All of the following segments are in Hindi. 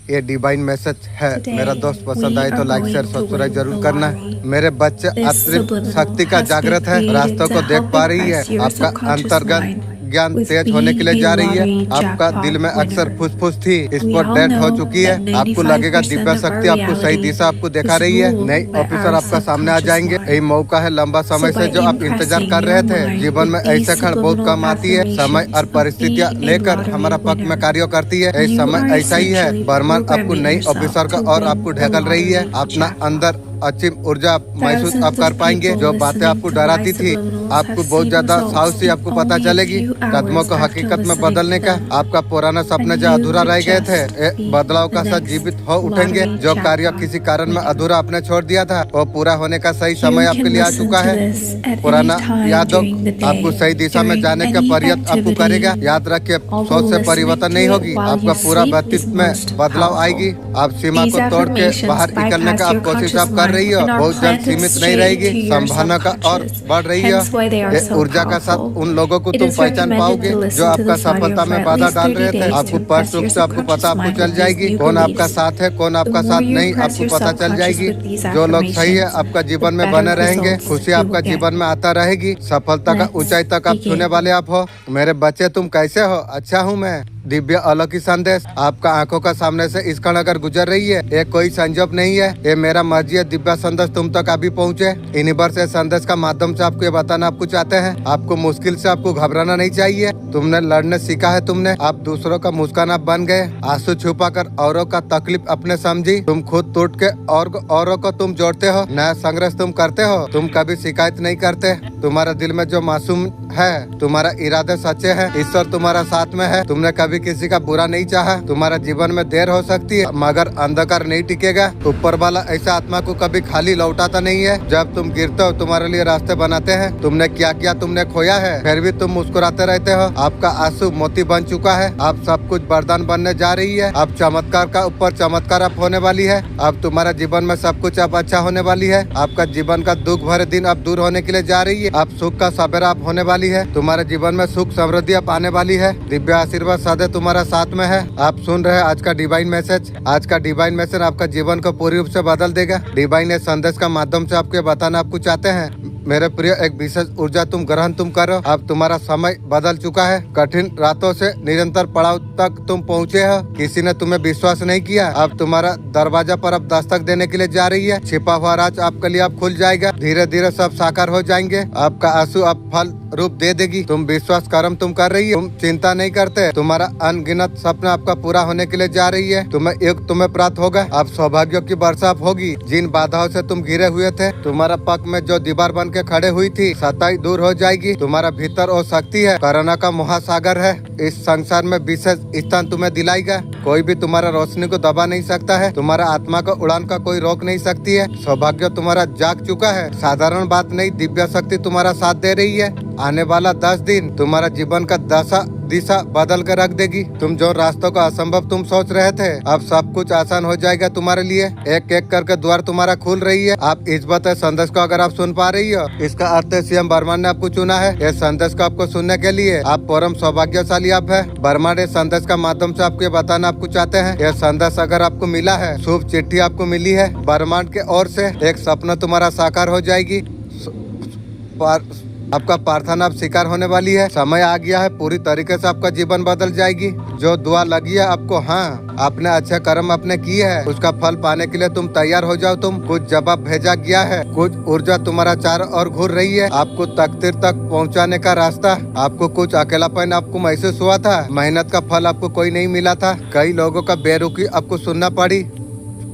ये डिवाइन मैसेज है। मेरा दोस्त पसंद आए तो लाइक शेयर सब्सक्राइब जरूर करना। मेरे बच्चे आंतरिक शक्ति का जागृत है, रास्तों को देख पा रही है, आपका अंतर्गत ज्ञान तेज होने के लिए जा रही है। आपका दिल में अक्सर फुसफुस थी, इस पर डेथ हो चुकी है। आपको लगेगा दिव्य शक्ति आपको सही दिशा आपको दिखा रही है। नए ऑफिसर आपका सामने आ जाएंगे। यही मौका है लंबा समय से जो आप इंतजार कर रहे थे। जीवन में ऐसे क्षण बहुत कम आती है। समय और परिस्थितियाँ लेकर हमारा पक्ष में कार्य करती है। यही समय ऐसा ही है। ब्रह्मांड आपको नई ऑफिसर का और आपको ढकेल रही है। अपना अंदर असीम ऊर्जा महसूस आप कर पाएंगे। जो बातें आपको डराती थी, आपको बहुत ज्यादा साहस से आपको पता चलेगी। कदमों को हकीकत में बदलने का आपका पुराना सपने जो अधूरा रह गए थे, बदलाव का साथ जीवित हो उठेंगे। जो कार्य किसी कारण में अधूरा आपने छोड़ दिया था, वो पूरा होने का सही समय आपके लिए आ चुका है। पुराना यादों आपको सही दिशा में जाने का प्रयत्न आपको करेगा। याद रखिए, सोच से परिवर्तन नहीं होगी, आपका पूरा व्यक्तित्व में बदलाव आएगी। आप सीमा को तोड़ के बाहर निकलने का आप कोशिश आप कर रही हो, बहुत जल्द सीमित नहीं रहेगी, संभावना का और बढ़ रही है। ऊर्जा का साथ उन लोगों को तुम पहचान पाओगे जो आपका सफलता में बाधा डाल रहे थे। आपको स्पष्ट रूप से आपको पता आपको चल जाएगी कौन आपका साथ है, कौन आपका साथ नहीं, आपको पता चल जाएगी। जो लोग सही है आपका जीवन में बने रहेंगे, खुशी आपका जीवन में आता रहेगी। सफलता का ऊंचाई तक आप छूने वाले आप हो। मेरे बच्चे तुम कैसे हो? अच्छा हूँ मैं। दिव्य अलौकिक संदेश आपका आंखों का सामने से इस क्षण अगर गुजर रही है, ये कोई संजोग नहीं है, ये मेरा मर्जी है। दिव्य संदेश तुम तक अभी पहुँचे। यूनिवर्स संदेश का माध्यम से आपको ये बताना आपको चाहते हैं। आपको मुश्किल से आपको घबराना नहीं चाहिए। तुमने लड़ने सीखा है, तुमने आप दूसरों का मुस्कान आप बन गए। आंसू छुपा कर औरों का तकलीफ अपने समझी। तुम खुद टूट के औरों को तुम जोड़ते हो, नया संघर्ष तुम करते हो। तुम कभी शिकायत नहीं करते। तुम्हारे दिल में जो मासूम है, तुम्हारा इरादे सच्चे हैं, ईश्वर तुम्हारा साथ में है। तुमने कभी किसी का बुरा नहीं चाहा। तुम्हारा जीवन में देर हो सकती है मगर अंधकार नहीं टिकेगा। ऊपर वाला ऐसा आत्मा को कभी खाली लौटाता नहीं है। जब तुम गिरते हो तुम्हारे लिए रास्ते बनाते हैं। तुमने क्या किया, तुमने खोया है, फिर भी तुम मुस्कुराते रहते हो। आपका आंसू मोती बन चुका है। आप सब कुछ वरदान बनने जा रही है। अब चमत्कार का ऊपर चमत्कार अब होने वाली है। अब तुम्हारा जीवन में सब कुछ अब अच्छा होने वाली है। आपका जीवन का दुख भरे दिन अब दूर होने के लिए जा रही है। अब सुख का सवेरा अब होने वाली है। तुम्हारे जीवन में सुख समृद्धि अब आने वाली है। दिव्य आशीर्वाद सदैव तुम्हारा साथ में है। आप सुन रहे हैं आज का डिवाइन मैसेज। आज का डिवाइन मैसेज आपका जीवन को पूरी रूप से बदल देगा। डिवाइन इस संदेश का माध्यम से आपको बताना आपको चाहते हैं। मेरे प्रिय, एक विशेष ऊर्जा तुम ग्रहण तुम करो। अब तुम्हारा समय बदल चुका है। कठिन रातों से निरंतर पड़ाव तक तुम पहुँचे हो। किसी ने तुम्हें विश्वास नहीं किया। अब तुम्हारा दरवाजा पर अब दस्तक देने के लिए जा रही है। छिपा हुआ राज आपके लिए अब खुल जाएगा। धीरे धीरे सब साकार हो जाएंगे। आपका आंसू अब फल रूप दे देगी। तुम विश्वास कर्म तुम कर रही हो, तुम चिंता नहीं करते। तुम्हारा अनगिनत सपना आपका पूरा होने के लिए जा रही है। तुम्हें एक तुम्हें प्राप्त होगा। अब सौभाग्यों की वर्षा होगी। जिन बाधाओं से तुम घिरे हुए थे, तुम्हारा पक्ष में जो दीवार बन के खड़े हुई थी, सताई दूर हो जाएगी। तुम्हारा भीतर और शक्ति है, करुणा का महासागर है। इस संसार में विशेष स्थान तुम्हें दिलाएगा। कोई भी तुम्हारा रोशनी को दबा नहीं सकता है। तुम्हारा आत्मा को उड़ान का कोई रोक नहीं सकती है। सौभाग्य तुम्हारा जाग चुका है। साधारण बात नहीं, दिव्य शक्ति तुम्हारा साथ दे रही है। आने वाला 10 दिन तुम्हारा जीवन का दिशा बदल कर रख देगी। तुम जो रास्तों का असंभव तुम सोच रहे थे, अब सब कुछ आसान हो जाएगा तुम्हारे लिए। एक एक करके द्वार तुम्हारा खुल रही है। आप इस बात संदेश को अगर आप सुन पा रही हो, इसका अर्थ है सीएम ब्रह्मांड ने आपको चुना है। इस संदेश को आपको सुनने के लिए आप परम सौभाग्यशाली आप है। ब्रह्मांड इस संदेश का माध्यम से आपको बताना आपको चाहते हैं। यह संदेश अगर आपको मिला है, शुभ चिट्ठी आपको मिली है ब्रह्मांड के ओर से। एक सपना तुम्हारा साकार हो जाएगी। आपका प्रार्थना अब स्वीकार होने वाली है। समय आ गया है, पूरी तरीके से आपका जीवन बदल जाएगी। जो दुआ लगी है आपको, हाँ, आपने अच्छे कर्म अपने किए हैं, उसका फल पाने के लिए तुम तैयार हो जाओ। तुम कुछ जवाब भेजा गया है, कुछ ऊर्जा तुम्हारा चारों ओर घूर रही है। आपको तकदीर तक पहुंचाने का रास्ता। आपको कुछ अकेलापन आपको महसूस हुआ था। मेहनत का फल आपको कोई नहीं मिला था। कई लोगों का बेरुखी आपको सुनना पड़ी।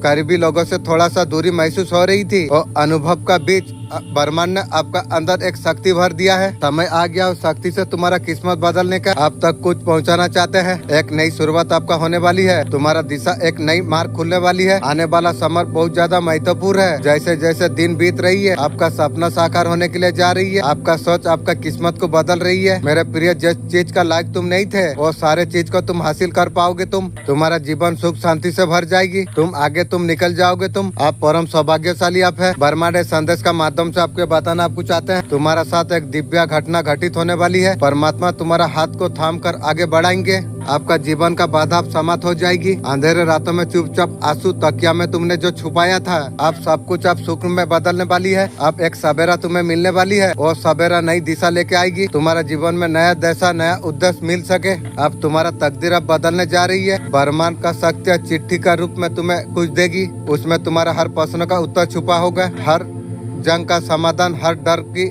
करीबी लोगों से थोड़ा सा दूरी महसूस हो रही थी और अनुभव का बीच ब्रह्मांड ने आपका अंदर एक शक्ति भर दिया है। समय आ गया उस शक्ति से तुम्हारा किस्मत बदलने का। आप तक कुछ पहुंचाना चाहते हैं। एक नई शुरुआत आपका होने वाली है। तुम्हारा दिशा एक नई मार्ग खुलने वाली है। आने वाला समय बहुत ज्यादा महत्वपूर्ण है। जैसे जैसे दिन बीत रही है, आपका सपना साकार होने के लिए जा रही है। आपका सोच आपका किस्मत को बदल रही है। मेरे प्रिय, जिस चीज का लायक तुम नहीं थे, वो सारे चीज को तुम हासिल कर पाओगे। तुम्हारा जीवन सुख शांति से भर जाएगी। तुम आगे तुम निकल जाओगे। आप परम सौभाग्यशाली आप है। ब्रह्मांड संदेश का माध्यम माध्यम से आपको बताना आपको चाहते हैं, तुम्हारा साथ एक दिव्य घटना घटित होने वाली है। परमात्मा तुम्हारा हाथ को थाम कर आगे बढ़ाएंगे। आपका जीवन का बाधा समाप्त हो जाएगी। अंधेरे रातों में चुपचाप आंसू तकिया में तुमने जो छुपाया था, अब सब कुछ अब सुख में बदलने वाली है। अब एक सवेरा तुम्हें मिलने वाली है। वो सवेरा नई दिशा लेके आएगी। तुम्हारा जीवन में नया दिशा, नया उद्देश्य मिल सके। अब तुम्हारा तकदीर अब बदलने जा रही है। ब्रह्मांड का शक्ति चिट्ठी का रूप में तुम्हें कुछ देगी। उसमें तुम्हारा हर प्रश्न का उत्तर छुपा होगा, हर जंग का समाधान, हर डर की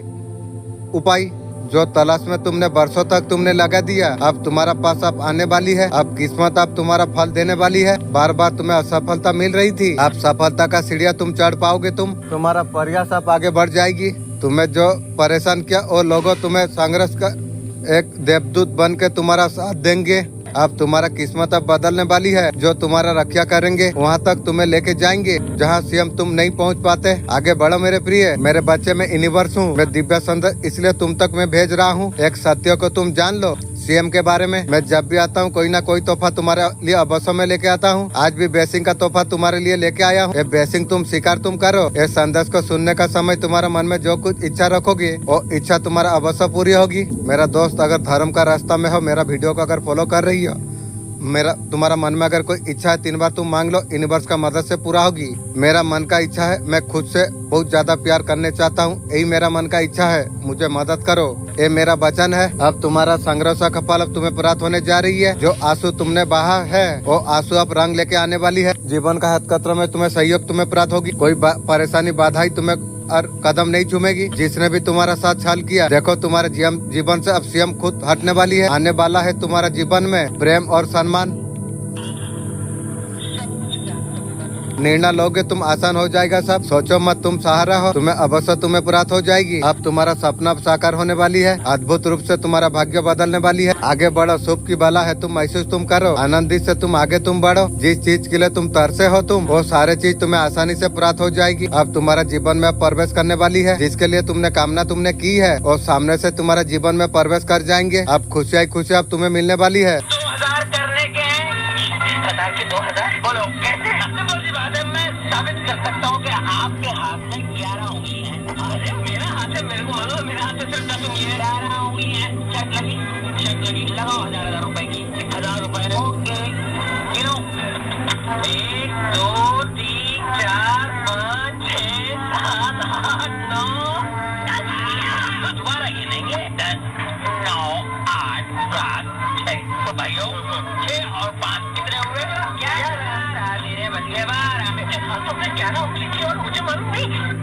उपाय जो तलाश में तुमने वर्षों तक तुमने लगा दिया, अब तुम्हारा पास अब आने वाली है। अब किस्मत अब तुम्हारा फल देने वाली है। बार बार तुम्हें असफलता मिल रही थी, अब सफलता का सीढ़ियाँ तुम चढ़ पाओगे। तुम्हारा प्रयास अब आगे बढ़ जाएगी। तुम्हें जो परेशान किया वो लोगों तुम्हें संघर्ष का एक देवदूत बन के तुम्हारा साथ देंगे। अब तुम्हारा किस्मत अब बदलने वाली है। जो तुम्हारा रक्षा करेंगे वहाँ तक तुम्हें लेके जाएंगे जहाँ सीएम तुम नहीं पहुँच पाते। आगे बढ़ो मेरे प्रिय। मेरे बच्चे में यूनिवर्स हूँ, मैं दिव्य संदेश इसलिए तुम तक मैं भेज रहा हूँ। एक सत्य को तुम जान लो। सीएम के बारे में मैं जब भी आता हूँ कोई ना कोई तोहफा तुम्हारे लिए अवश्य में लेके आता हूँ। आज भी बेसिंग का तोहफा तुम्हारे लिए लेके आया हूँ। ये बेसिंग तुम स्वीकार तुम करो। इस संदेश को सुनने का समय तुम्हारा मन में जो कुछ इच्छा रखोगे वो इच्छा तुम्हारा अवश्य पूरी होगी। मेरा दोस्त, अगर धर्म का रास्ता में हो, मेरा वीडियो को अगर फॉलो कर रही हो, तुम्हारा मन में अगर कोई इच्छा है 3 बार तुम मांग लो, यूनिवर्स का मदद से पूरा होगी। मेरा मन का इच्छा है, मैं खुद से बहुत ज्यादा प्यार करने चाहता हूँ। यही मेरा मन का इच्छा है, मुझे मदद करो। ये मेरा वचन है। अब तुम्हारा संग्रह का फल अब तुम्हें प्राप्त होने जा रही है। जो आंसू तुमने बहा है वो आंसू अब रंग लेके आने वाली है। जीवन का हर कतरे में तुम्हें सहयोग तुम्हें प्राप्त होगी। कोई परेशानी बाधा ही तुम्हें और कदम नहीं चूमेगी। जिसने भी तुम्हारा साथ छल किया, देखो तुम्हारे जीवन से अब सीएम खुद हटने वाली है। आने वाला है तुम्हारा जीवन में प्रेम और सम्मान। निर्णय लोगे तुम, आसान हो जाएगा सब। सोचो मत, तुम सहारा हो, तुम्हें अवश्य तुम्हें प्राप्त हो जाएगी। अब तुम्हारा सपना साकार होने वाली है। अद्भुत रूप से तुम्हारा भाग्य बदलने वाली है। आगे बढ़ो, शुभ की भला है तुम महसूस तुम करो। आनंदित से तुम आगे तुम बढ़ो। जिस चीज के लिए तुम तरसे हो वो सारे चीज तुम्हें आसानी से प्राप्त हो जाएगी। अब तुम्हारा जीवन में प्रवेश करने वाली है। जिसके लिए तुमने कामना तुमने की है और सामने से तुम्हारा जीवन में प्रवेश कर जाएंगे। अब खुशियाँ खुशियाँ अब तुम्हें मिलने वाली है। 2000 करने के 2000 बोलो कैसे? मैं साबित कर सकता हूँ कि आपके हाथ में 11 उंगली है। अरे मेरा हाथ है, मेरे को मालूम, मेरा हाथ से सिर्फ 10 उंगली है। 11 उंगली है। शर्त लगी लगाओ 1000 रुपए की। 1000 रुपए ओके। गिनो 1 2 3 4 5 6 7 8 9 10। दोबारा गिनेंगे 10 9 8 7 6। तो भाइयों 6 और 5 कितने हुए? 11। तुमने 11 उंगली की और मुझे मालूम नहीं।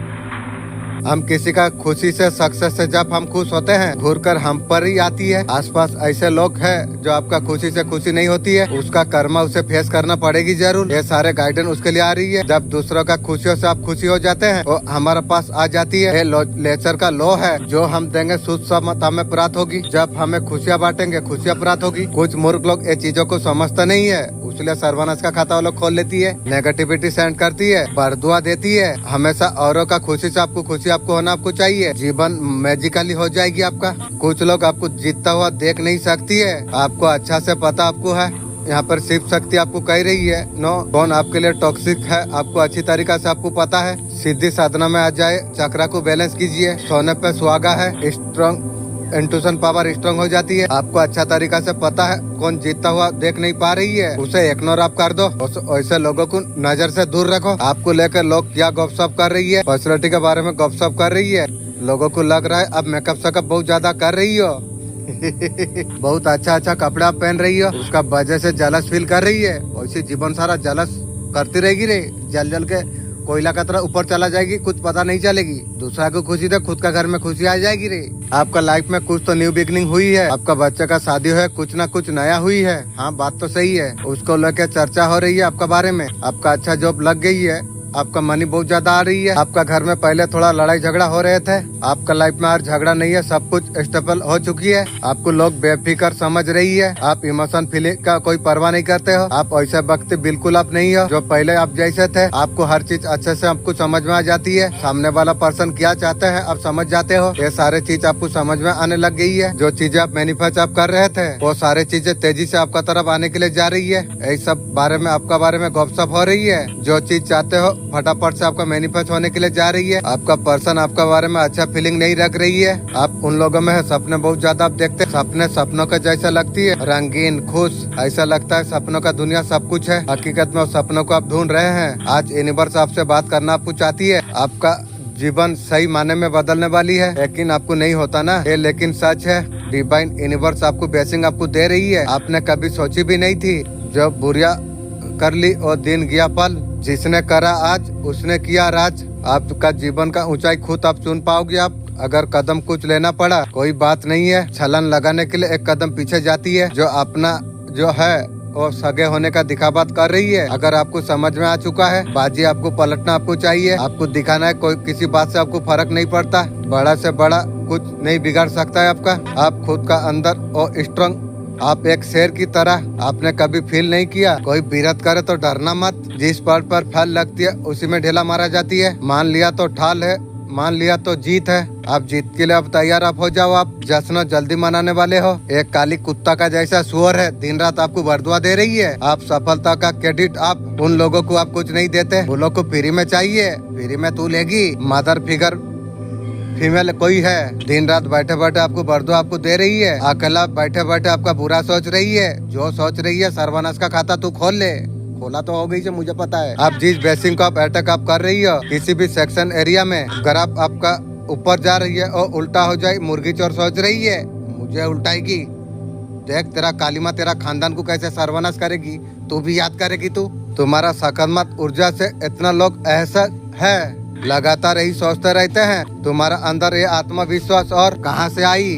हम किसी का खुशी से, सक्सेस से जब हम खुश होते हैं, घूरकर हम पर ही आती है। आसपास ऐसे लोग हैं जो आपका खुशी से खुशी नहीं होती है, उसका कर्मा उसे फेस करना पड़ेगी जरूर। ये सारे गाइडेंस उसके लिए आ रही है। जब दूसरों का खुशियों से आप खुशी हो जाते हैं वो हमारे पास आ जाती है। ये नेचर का लॉ है। जो हम देंगे सुध समत हमें प्राप्त होगी। जब हमें खुशियाँ बांटेंगे खुशियाँ प्राप्त होगी। कुछ मूर्ख लोग ये चीजों को समझते नहीं है, इसलिए सर्वनाश का खाता वो लोग खोल लेती है, नेगेटिविटी सेंड करती है, बरदुआ देती है। हमेशा औरों का खुशी से आपको खुशी आपको होना आपको चाहिए। जीवन मैजिकली हो जाएगी आपका। कुछ लोग आपको जीतता हुआ देख नहीं सकती है, आपको अच्छा से पता आपको है। यहाँ पर शिव शक्ति आपको कह रही है नो, कौन आपके लिए टॉक्सिक है आपको अच्छी तरीका से आपको पता है। सीधी साधना में आ जाए, चक्रा को बैलेंस कीजिए। सोने पे सुहागा है, स्ट्रॉन्ग इंट्यूशन पावर स्ट्रॉन्ग हो जाती है। आपको अच्छा तरीका से पता है कौन जीतता हुआ देख नहीं पा रही है, उसे इग्नोर आप कर दो। ऐसे लोगों को नजर से दूर रखो। आपको लेकर लोग क्या गपशप कर रही है, फैसिलिटी के बारे में गपशप कर रही है। लोगों को लग रहा है अब मेकअप शकअप बहुत ज्यादा कर रही हो बहुत अच्छा अच्छा कपड़ा पहन रही हो, उसका वजह से जलस फील कर रही है। वैसे जीवन सारा जलस करती रहेगी रे, जल जल के कोयला का तरह ऊपर चला जाएगी, कुछ पता नहीं चलेगी। दूसरा को खुशी दे, खुद का घर में खुशी आ जाएगी रे। आपका लाइफ में कुछ तो न्यू बिगनिंग हुई है। आपका बच्चे का शादी है, कुछ ना कुछ नया हुई है। हाँ बात तो सही है, उसको लेकर चर्चा हो रही है आपका बारे में। आपका अच्छा जॉब लग गई है, आपका मनी बहुत ज्यादा आ रही है। आपका घर में पहले थोड़ा लड़ाई झगड़ा हो रहे थे, आपका लाइफ में आज झगड़ा नहीं है, सब कुछ स्टेबल हो चुकी है। आपको लोग बेफिक्र समझ रही है। आप इमोशन फीलिंग का कोई परवाह नहीं करते हो। आप ऐसे व्यक्ति बिल्कुल आप नहीं हो जो पहले आप जैसे थे। आपको हर चीज अच्छे से आपको समझ में आ जाती है। सामने वाला पर्सन क्या चाहते हैं आप समझ जाते हो। ये सारे चीज आपको समझ में आने लग गई है। जो चीजें आप मैनिफेस्ट आप कर रहे थे वो सारे चीजें तेजी से आपका तरफ आने के लिए जा रही है। यही सब बारे में आपका बारे में गपशप हो रही है। जो चीज चाहते हो फटाफट से आपका मैनिफेस्ट होने के लिए जा रही है। आपका पर्सन आपका बारे में अच्छा फीलिंग नहीं रख रही है। आप उन लोगों में है सपने बहुत ज्यादा आप देखते हैं। सपने सपनों के जैसा लगती है, रंगीन, खुश, ऐसा लगता है सपनों का दुनिया सब कुछ है। हकीकत में उस सपनों को आप ढूंढ रहे हैं। आज यूनिवर्स आपसे बात करना आपको चाहती है। आपका जीवन सही माने में बदलने वाली है, लेकिन आपको नहीं होता ना ये, लेकिन सच है। डिवाइन यूनिवर्स आपको ब्लेसिंग आपको दे रही है। आपने कभी सोची भी नहीं थी। जो बुरा कर ली और दिन गया पल, जिसने करा आज उसने किया राज। आपका जीवन का ऊंचाई खुद आप चुन पाओगे। आप अगर कदम कुछ लेना पड़ा कोई बात नहीं है, छलांग लगाने के लिए एक कदम पीछे जाती है। जो अपना जो है और सगे होने का दिखावा कर रही है। अगर आपको समझ में आ चुका है, बाजी आपको पलटना आपको चाहिए। आपको दिखाना है, कोई किसी बात से आपको फर्क नहीं पड़ता। बड़ा से बड़ा कुछ नहीं बिगाड़ सकता है आपका। आप खुद का अंदर और स्ट्रॉन्ग, आप एक शेर की तरह। आपने कभी फील नहीं किया कोई विरोध करे तो डरना मत। जिस पर फल लगती है उसी में ढेला मारा जाती है। मान लिया तो ठाल है, मान लिया तो जीत है। आप जीत के लिए अब तैयार आप हो जाओ। आप जश्न जल्दी मनाने वाले हो। एक काली कुत्ता का जैसा सुअर है, दिन रात आपको बरदुआ दे रही है। आप सफलता का क्रेडिट आप उन लोगों को आप कुछ नहीं देते। वो लोग को फ्री में चाहिए, फ्री में तू लेगी। मदर फिगर फीमेल कोई है, दिन रात बैठे बैठे आपको बरदुआ आपको दे रही है। अकेला बैठे बैठे आपका बुरा सोच रही है। जो सोच रही है सर्वनाश का खाता तू खोल ले। खोला तो हो गई जो मुझे पता है। आप जिस बेसिंग को आप अटैक आप कर रही हो किसी भी सेक्शन एरिया में, अगर आप आपका ऊपर जा रही है और उल्टा हो जाए, मुर्गी चोर सोच रही है मुझे उल्टाएगी। देख तेरा कालीमा तेरा खानदान को कैसे सर्वनाश करेगी, तू भी याद करेगी। तू तुम्हारा सकारात्मक ऊर्जा से इतना लोग एहसास है, लगातार यही सोचते रहते हैं। तुम्हारा अंदर ये आत्मविश्वास और कहाँ से आई?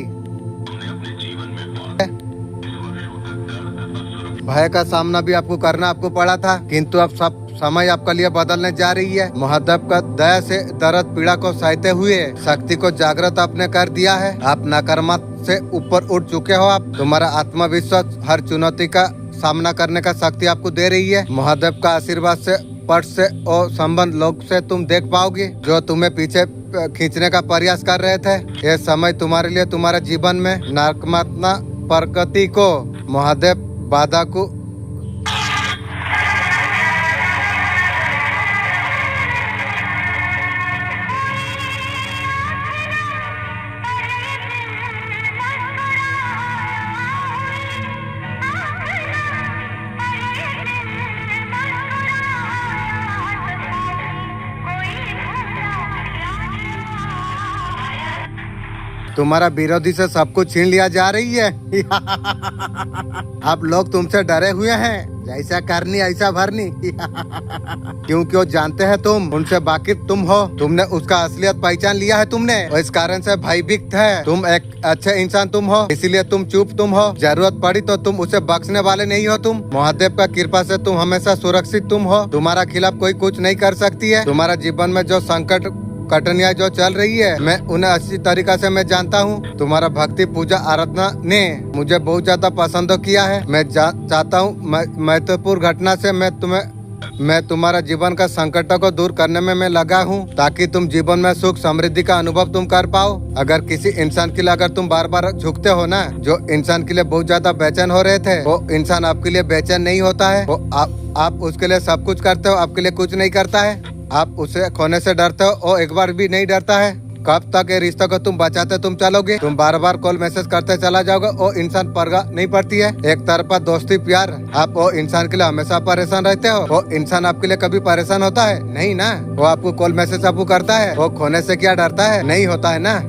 भय का सामना भी आपको करना आपको पड़ा था, किंतु अब सब समय आपके लिए बदलने जा रही है। महादेव का दया से दर्द पीड़ा को सहते हुए शक्ति को जागृत आपने कर दिया है। आप नकारात्मक से ऊपर उठ चुके हो। आप तुम्हारा आत्मविश्वास हर चुनौती का सामना करने का शक्ति आपको दे रही है। महादेव का आशीर्वाद से पट से और संबंध लोग से तुम देख पाओगे जो तुम्हें पीछे खींचने का प्रयास कर रहे थे। ये समय तुम्हारे लिए तुम्हारे जीवन में नकारात्मक प्रगति को महादेव बाधा को तुम्हारा विरोधी से सब कुछ छीन लिया जा रही है। अब लोग तुमसे डरे हुए हैं, जैसा करनी ऐसा भरनी। क्योंकि वो जानते हैं तुम उनसे वाकिफ तुम हो। तुमने उसका असलियत पहचान लिया है तुमने, और इस कारण से भयभीत है। तुम एक अच्छे इंसान तुम हो, इसीलिए तुम चुप तुम हो। जरूरत पड़ी तो तुम उसे बख्शने वाले नहीं हो। तुम महादेव का कृपा से तुम हमेशा सुरक्षित तुम हो। तुम्हारा खिलाफ कोई कुछ नहीं कर सकती है। तुम्हारा जीवन में जो संकट कठिनाइयां जो चल रही है, मैं उन्हें अच्छी तरीका से मैं जानता हूँ। तुम्हारा भक्ति पूजा आराधना ने मुझे बहुत ज्यादा पसंद किया है। मैं चाहता हूँ महत्वपूर्ण घटना से मैं तुम्हारा जीवन का संकटों को दूर करने में मैं लगा हूँ, ताकि तुम जीवन में सुख समृद्धि का अनुभव तुम कर पाओ। अगर किसी इंसान के लिए अगर तुम बार बार झुकते हो ना, जो इंसान के लिए बहुत ज्यादा बेचैन हो रहे थे, वो इंसान आपके लिए बेचैन नहीं होता है। वो आप उसके लिए सब कुछ करते हो, आपके लिए कुछ नहीं करता है। आप उसे खोने से डरते हो, वो एक बार भी नहीं डरता है। कब तक ये रिश्तों को तुम बचाते तुम चलोगे? तुम बार बार कॉल मैसेज करते चला जाओगे, वो इंसान परगा नहीं पड़ती है। एक तरफा दोस्ती प्यार, आप वो इंसान के लिए हमेशा परेशान रहते हो। वो इंसान आपके लिए कभी परेशान होता है नहीं ना। वो आपको कॉल मैसेज आपको करता है, वो खोने से क्या डरता है? नहीं होता है ना।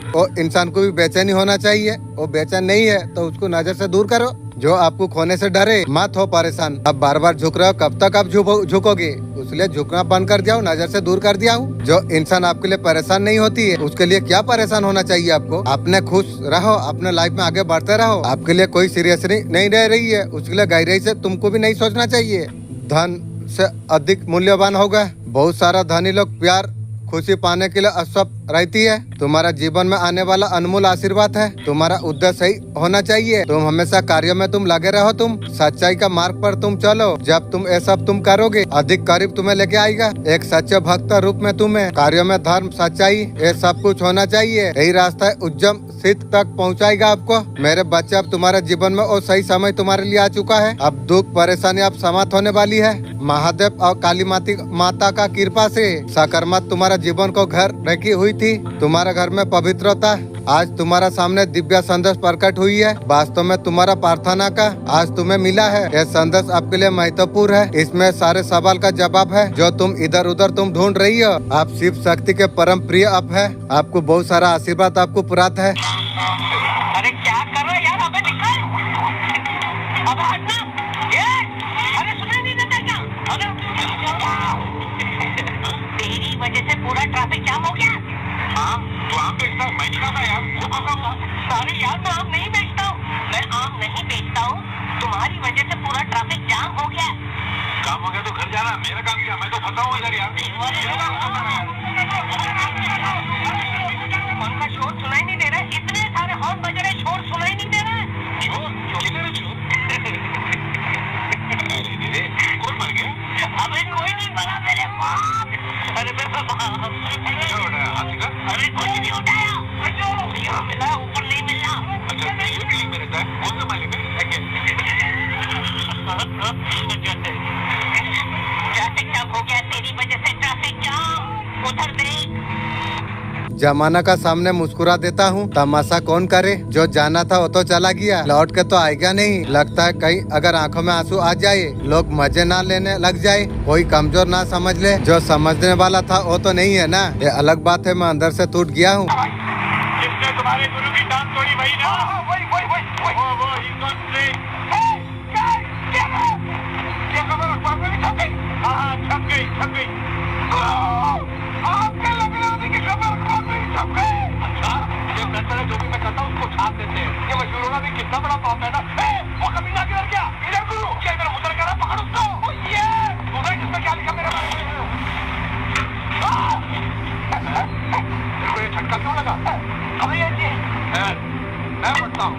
वो इंसान को भी बेचैनी होना चाहिए। वो बेचैन नहीं है तो उसको नजर से दूर करो। जो आपको खोने से डरे मत हो परेशान। अब बार बार झुक रहे हो, कब तक आप झुकोगे? उसलिए झुकना बंद कर दिया, नजर से दूर कर दिया हूँ। जो इंसान आपके लिए परेशान नहीं होती है, उसके लिए क्या परेशान होना चाहिए आपको? अपने खुश रहो, अपने लाइफ में आगे बढ़ते रहो। आपके लिए कोई सीरियसली नहीं रह रही है, उसके लिए गहराई से तुमको भी नहीं सोचना चाहिए। धन से अधिक मूल्यवान होगा। बहुत सारा धनी लोग प्यार खुशी पाने के लिए असफ रहती है। तुम्हारा जीवन में आने वाला अनमोल आशीर्वाद है। तुम्हारा उद्देश्य सही होना चाहिए। तुम हमेशा कार्यों में तुम लगे रहो। तुम सच्चाई का मार्ग पर तुम चलो। जब तुम ये सब तुम करोगे, अधिक करीब तुम्हें लेके आएगा एक सच्चे भक्त रूप में। तुम्हें कार्यों में धर्म, सच्चाई, ये सब कुछ होना चाहिए। यही रास्ता उज्जम सिद्ध तक पहुंचाएगा आपको। मेरे बच्चे, अब तुम्हारे जीवन में वो सही समय तुम्हारे लिए आ चुका है। अब दुख परेशानी अब समाप्त होने वाली है। महादेव और काली माता का कृपा से सकारात्मक तुम्हारा जीवन को घर रखी हुई थी। तुम्हारे घर में पवित्रता आज तुम्हारा सामने दिव्य संदेश प्रकट हुई है। वास्तव में तुम्हारा प्रार्थना का आज तुम्हें मिला है। यह संदेश आपके लिए महत्वपूर्ण है। इसमें सारे सवाल का जवाब है जो तुम इधर उधर तुम ढूंढ रही हो। आप शिव शक्ति के परम प्रिय आप है। आपको बहुत सारा आशीर्वाद आपको प्राप्त है। अरे क्या कर रहा है यार? अबे निकल, अबे हटना। ये अरे सुनाई नहीं देता क्या? अरे तेरी वजह से पूरा ट्रैफिक जाम हो गया। हाँ, तो आम बेचता हूँ, मैं खाता यार। अरे यार, मैं आम नहीं बेचता हूँ। मैं आम नहीं बेचता हूँ। तुम्हारी वजह से पूरा ट्रैफिक जाम हो गया। काम हो गया तो घर जाना। मेरा काम क्या? मैं तो फंसा हूँ इधर यार। उनका शोर सुनाई नहीं दे रहा है। इतने सारे हॉर्न बज रहे, शोर सुनाई नहीं दे रहा है। शोर? किधर है शोर? कौन मर गया? अबे कोई नहीं मरा, मेरे बाप। अरे मेरे बाप, क्या उठाया? हाथी का? अरे कुछ नहीं उठाया। यहाँ मिला, ऊपर नहीं मिला। अच्छा, ये बिल्डिंग में रहता है? कौन सा मालिक है? ट्रैफिक जाम हो गया तेरी वजह से। ट्रैफिक जाम, उधर देख। जमाना का सामने मुस्कुरा देता हूँ। तमाशा कौन करे? जो जाना था वो तो चला गया, लौट के तो आएगा नहीं। लगता है कहीं अगर आंखों में आंसू आ जाए, लोग मजे ना लेने लग जाए, कोई कमजोर ना समझ ले। जो समझने वाला था वो तो नहीं है ना। ये अलग बात है, मैं अंदर से टूट गया हूँ। जिसने तुम्हारे गुरु की टांग तोड़ी वही ना? वो ही तो से। क्या खबर? अखबार में भी छप गई? हाँ, छप गई। आपके लगने वाली की खबर अखबार में भी छप गई। अच्छा, ये फैसला जो भी मैं करता हूँ उसको छाप देते हैं। ये मशहूर होना भी कितना बड़ा पाप है ना। वो कभी ना गिर गया। इधर गुरु, क्या इधर मुद्रा कर रहा? पकड़ उसको। ये मुद्रा किसमें क्या लिखा मेरे बारे में? तेरे को ये झटका क्यों लगा? अबे ये मैं बढ़ता हूँ।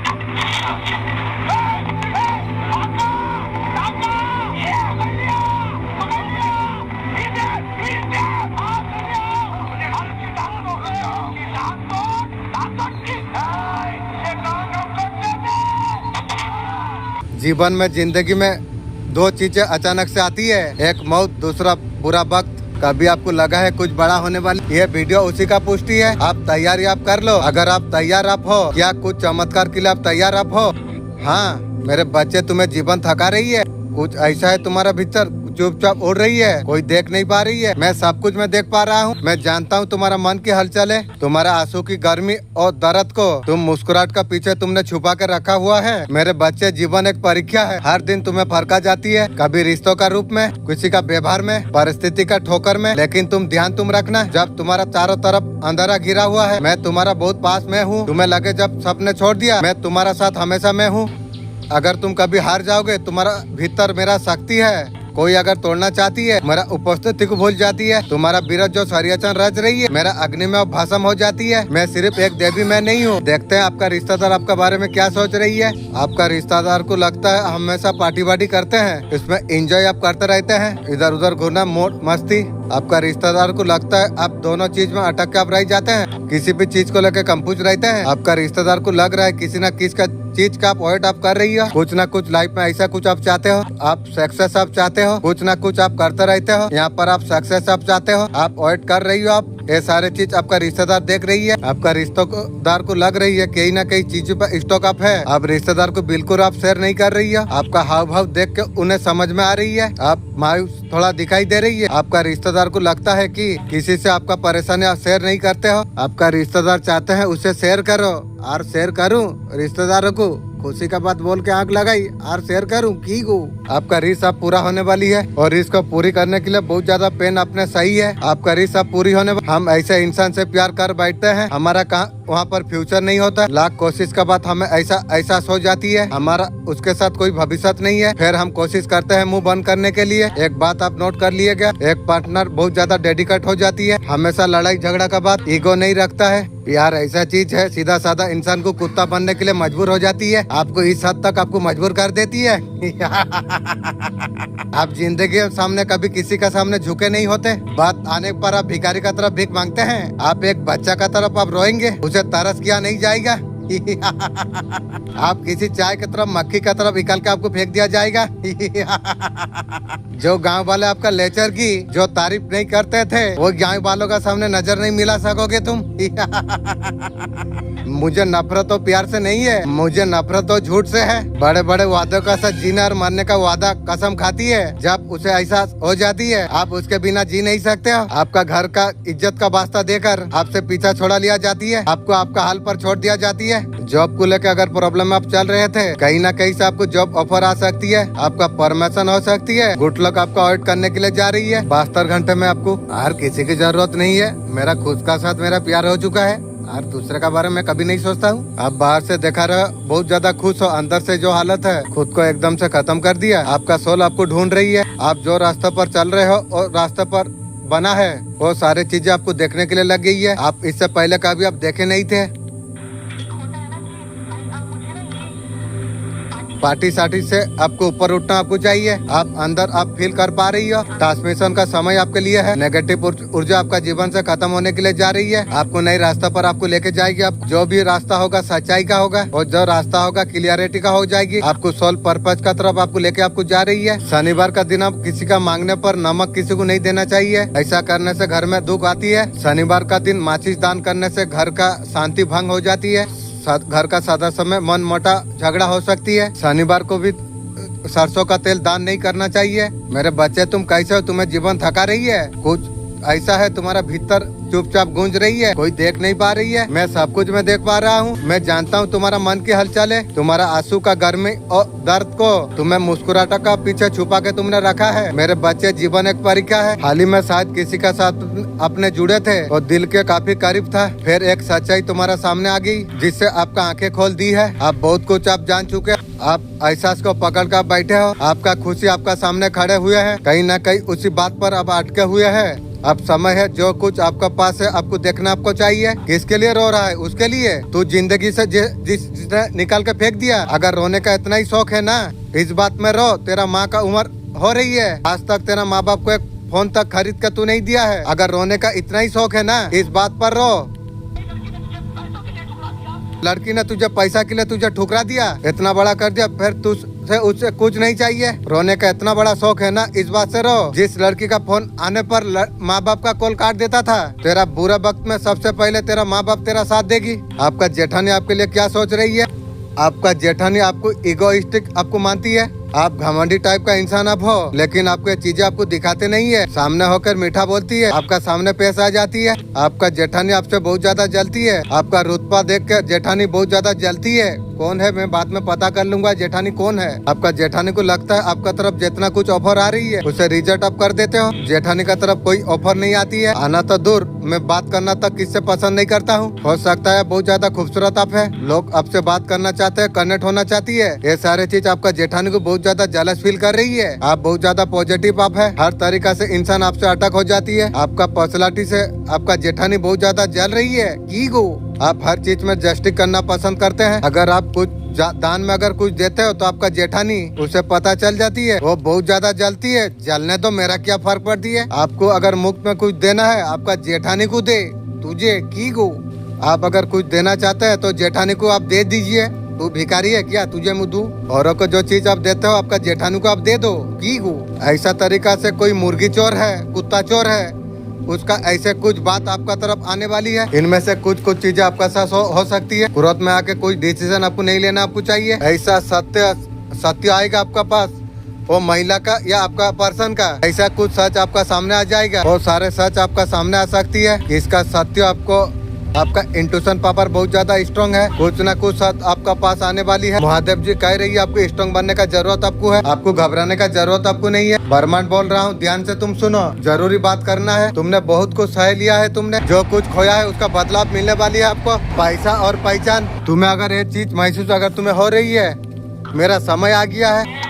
जीवन में, जिंदगी में दो चीजें अचानक से आती है, एक मौत, दूसरा बुरा वक्त। कभी आपको लगा है कुछ बड़ा होने वाली? ये वीडियो उसी का पुष्टि है। आप तैयारी आप कर लो। अगर आप तैयार आप हो, क्या कुछ चमत्कार के लिए आप तैयार आप हो? हाँ मेरे बच्चे, तुम्हें जीवन थका रही है। कुछ ऐसा है तुम्हारा भीतर चुपचाप उड़ रही है, कोई देख नहीं पा रही है। मैं सब कुछ मैं देख पा रहा हूँ। मैं जानता हूँ तुम्हारा मन की हलचल है, तुम्हारा आंसू की गर्मी और दर्द को तुम मुस्कुराहट का पीछे तुमने छुपा कर रखा हुआ है। मेरे बच्चे, जीवन एक परीक्षा है। हर दिन तुम्हें फरका जाती है, कभी रिश्तों का रूप में, किसी का व्यवहार में, परिस्थिति का ठोकर में। लेकिन तुम ध्यान तुम रखना, जब तुम्हारा चारों तरफ अंधेरा घिरा हुआ है, मैं तुम्हारा बहुत पास में हूँ। तुम्हें लगे जब सबने छोड़ दिया, मैं तुम्हारा साथ हमेशा में हूँ। अगर तुम कभी हार जाओगे, तुम्हारा भीतर मेरा शक्ति है। कोई अगर तोड़ना चाहती है, मेरा उपस्थिति को भूल जाती है। तुम्हारा विरत जो षड्यंत्र रच रही है, मेरा अग्नि में भस्म हो जाती है। मैं सिर्फ एक देवी मैं नहीं हूँ। देखते हैं आपका रिश्तेदार आपका बारे में क्या सोच रही है। आपका रिश्तेदार को लगता है हमेशा पार्टी वार्टी करते हैं, इसमें एंजॉय आप करते रहते हैं, इधर उधर घूमना, मौज मस्ती। आपका रिश्तेदार को लगता है आप दोनों चीज में अटक के आप रह जाते हैं, किसी भी चीज को लेकर कंफ्यूज रहते हैं। आपका रिश्तेदार को लग रहा है किसी न किसी का चीज का अवॉइड आप कर रही हो। कुछ ना कुछ लाइफ में ऐसा कुछ आप चाहते हो, आप सक्सेस आप चाहते हो, कुछ ना कुछ आप करते रहते हो। यहाँ पर आप सक्सेस आप चाहते हो, आप अवॉइड कर रही हो। आप ये सारे चीज आपका रिश्तेदार देख रही है। आपका रिश्तेदार को लग रही है कहीं ना कहीं चीजों पर स्टॉक अप है। आप रिश्तेदार को बिल्कुल आप शेयर नहीं कर रही हो। आपका हाव भाव देख के उन्हें समझ में आ रही है, आप मायूस थोड़ा दिखाई दे रही है। आपका रिश्तेदार को लगता है कि किसी से आपका परेशानी आप शेयर नहीं करते हो। आपका रिश्तेदार चाहते हैं उसे शेयर करो। और शेयर करूं रिश्तेदारों को खुशी का बात बोल के आंख लगाई और शेयर करूं की को आपका रीस अब पूरा होने वाली है और रीस को पूरी करने के लिए बहुत ज्यादा पेन अपने सही है। आपका रीस अब पूरी होने हम ऐसे इंसान से प्यार कर बैठते हैं, हमारा कहाँ वहाँ पर फ्यूचर नहीं होता। लाख कोशिश के बाद हमें ऐसा एहसास हो जाती है हमारा उसके साथ कोई भविष्य नहीं है। फिर हम कोशिश करते हैं मुंह बंद करने के लिए। एक बात आप नोट कर लिएगा, एक पार्टनर बहुत ज्यादा डेडिकेट हो जाती है, हमेशा लड़ाई झगड़ा का बात ईगो नहीं रखता है। प्यार ऐसा चीज है सीधा साधा इंसान को कुत्ता बनने के लिए मजबूर हो जाती है, आपको इस हद तक आपको मजबूर कर देती है। आप जिंदगी के सामने कभी किसी का सामने झुके नहीं होते, बात आने पर आप भिखारी का तरफ भीख मांगते हैं। आप एक बच्चा का तरफ आप रोएंगे, उसे तरस किया नहीं जाएगा। आप किसी चाय की तरफ मक्खी का तरफ निकाल के आपको फेंक दिया जाएगा। जो गांव वाले आपका लेक्चर की जो तारीफ नहीं करते थे वो गांव वालों का सामने नजर नहीं मिला सकोगे तुम। मुझे नफरत तो प्यार से नहीं है, मुझे नफरत तो झूठ से है। बड़े बड़े वादों का साथ जीने और मरने का वादा कसम खाती है, जब उसे एहसास हो जाती है आप उसके बिना जी नहीं सकते हो। आपका घर का इज्जत का वास्ता देकर आपसे पीछा छोड़ा लिया जाती है, आपको आपका हाल पर छोड़ दिया जाती है। जॉब को लेकर अगर प्रॉब्लम में आप चल रहे थे, कहीं ना कहीं से आपको जॉब ऑफर आ सकती है, आपका प्रमोशन हो सकती है, गुड लक आपका ऑडिट करने के लिए जा रही है। 72 घंटे में आपको हर किसी की जरूरत नहीं है। मेरा खुद का साथ मेरा प्यार हो चुका है और दूसरे का बारे में कभी नहीं सोचता हूँ। आप बाहर से देखा रहे बहुत ज्यादा खुश हो, अंदर से जो हालत है खुद को एकदम से खत्म कर दिया। आपका सोल आपको ढूंढ रही है, आप जो रास्ते पर चल रहे हो और रास्ते पर बना है वो सारी चीजें आपको देखने के लिए लग गई है। आप इससे पहले कभी आप देखे नहीं थे। पार्टी साटी से आपको ऊपर उठना आपको चाहिए, आप अंदर आप फील कर पा रही हो। ट्रांसमिशन का समय आपके लिए है, नेगेटिव ऊर्जा आपका जीवन से खत्म होने के लिए जा रही है, आपको नई रास्ता पर आपको लेके जाएगी। आप जो भी रास्ता होगा सच्चाई का होगा और जो रास्ता होगा क्लियरिटी का हो जाएगी। आपको सोल पर्पज का तरफ आपको लेके आपको जा रही है। शनिवार का दिन आप किसी का मांगने पर नमक किसी को नहीं देना चाहिए, ऐसा करने से घर में दुख आती है। शनिवार का दिन माचिस दान करने से घर का शांति भंग हो जाती है, घर का सदस्य में मन मोटा झगड़ा हो सकती है। शनिवार को भी सरसों का तेल दान नहीं करना चाहिए। मेरे बच्चे तुम कैसे हो, तुम्हें जीवन थका रही है, कुछ ऐसा है तुम्हारा भीतर चुपचाप गूंज रही है, कोई देख नहीं पा रही है। मैं सब कुछ मैं देख पा रहा हूँ, मैं जानता हूँ तुम्हारा मन की हलचल है, तुम्हारा आंसू का गर्मी और दर्द को तुम्हें मुस्कुराहट का पीछे छुपा के तुमने रखा है। मेरे बच्चे जीवन एक परीक्षा है। हाल ही में शायद किसी का साथ अपने जुड़े थे और दिल के काफी करीब था, फिर एक सच्चाई तुम्हारा सामने आ गई जिससे आपका आंखें खोल दी है। आप बहुत कुछ आप जान चुके, आप एहसास को पकड़ कर बैठे हो, आपका खुशी आपका सामने खड़े हुए हैं, कहीं न कहीं उसी बात पर अब अटके हुए हैं। अब समय है जो कुछ आपका पास है आपको देखना आपको चाहिए। किसके लिए रो रहा है, उसके लिए। तू जिंदगी से जिसने निकाल के फेंक दिया, अगर रोने का इतना ही शौक है ना, इस बात में रो। तेरा माँ का उम्र हो रही है, आज तक तेरा माँ बाप को एक फोन तक खरीद के तू नहीं दिया है। अगर रोने का इतना ही शौक है ना, इस बात पर रो। लड़की ने तुझे पैसा के लिए तुझे ठुकरा दिया, इतना बड़ा कर दिया, फिर तुझसे उससे कुछ नहीं चाहिए। रोने का इतना बड़ा शौक है ना, इस बात से रो। जिस लड़की का फोन आने पर माँ बाप का कॉल काट देता था, तेरा बुरा वक्त में सबसे पहले तेरा माँ बाप तेरा साथ देगी। आपका जेठानी आपके लिए क्या सोच रही है? आपका जेठानी आपको इगोइस्टिक आपको मानती है, आप घमंडी टाइप का इंसान आप हो, लेकिन आपको चीजें आपको दिखाते नहीं है। सामने होकर मीठा बोलती है, आपका सामने पेश आ जाती है। आपका जेठानी आपसे बहुत ज्यादा जलती है, आपका रुतबा देख कर जेठानी बहुत ज्यादा जलती है। कौन है मैं बाद में पता कर लूंगा जेठानी कौन है। आपका जेठानी को लगता है आपका तरफ जितना कुछ ऑफर आ रही है उसे रिजेक्ट आप कर देते हो। जेठानी का तरफ कोई ऑफर नहीं आती है, आना तो दूर मैं बात करना तक किससे पसंद नहीं करता हूँ। हो सकता है बहुत ज्यादा खूबसूरत आप है, लोग आपसे बात करना चाहते हैं, कनेक्ट होना चाहती है। ये सारे चीज आपका जेठानी को बहुत ज्यादा जेलस फील कर रही है। आप बहुत ज्यादा पॉजिटिव आप है, हर तरीका से इंसान आपसे अटक हो जाती है। आपका पर्सनालिटी से आपका जेठानी बहुत ज्यादा जल रही है। ईगो, आप हर चीज में जस्टिस करना पसंद करते हैं। अगर आप कुछ दान में अगर कुछ देते हो तो आपका जेठानी उसे पता चल जाती है, वो बहुत ज्यादा जलती है। जलने तो मेरा क्या फर्क पड़ती है। आपको अगर मुफ्त में कुछ देना है आपका जेठानी को दे, तुझे की गो। आप अगर कुछ देना चाहते हैं तो जेठानी को आप दे दीजिए। तू भिखारी है क्या, तुझे मुँह दूं? औरों को जो चीज आप देते हो आपका जेठानी को आप दे दो। की गो ऐसा तरीका से कोई मुर्गी चोर है, कुत्ता चोर है, उसका ऐसे कुछ बात आपका तरफ आने वाली है। इनमें से कुछ चीजें आपका साथ हो सकती है। क्रोध में आके कोई डिसीजन आपको नहीं लेना आपको चाहिए। ऐसा सत्य आएगा आपका पास, वो महिला का या आपका पर्सन का, ऐसा कुछ सच आपका सामने आ जाएगा। वो सारे सच आपका सामने आ सकती है। इसका सत्य आपको आपका इंट्यूशन पावर बहुत ज्यादा स्ट्रांग है। कुछ ना कुछ साथ आपका पास आने वाली है। महादेव जी कह रही है आपको स्ट्रांग बनने का जरूरत आपको है। आपको घबराने का जरूरत आपको नहीं है। ब्रह्मांड बोल रहा हूँ, ध्यान से तुम सुनो। जरूरी बात करना है। तुमने बहुत कुछ सह लिया है। तुमने जो कुछ खोया है उसका बदलाव मिलने वाली है आपको। पैसा और पहचान। तुम्हें अगर ये चीज महसूस अगर तुम्हें हो रही है, मेरा समय आ गया है।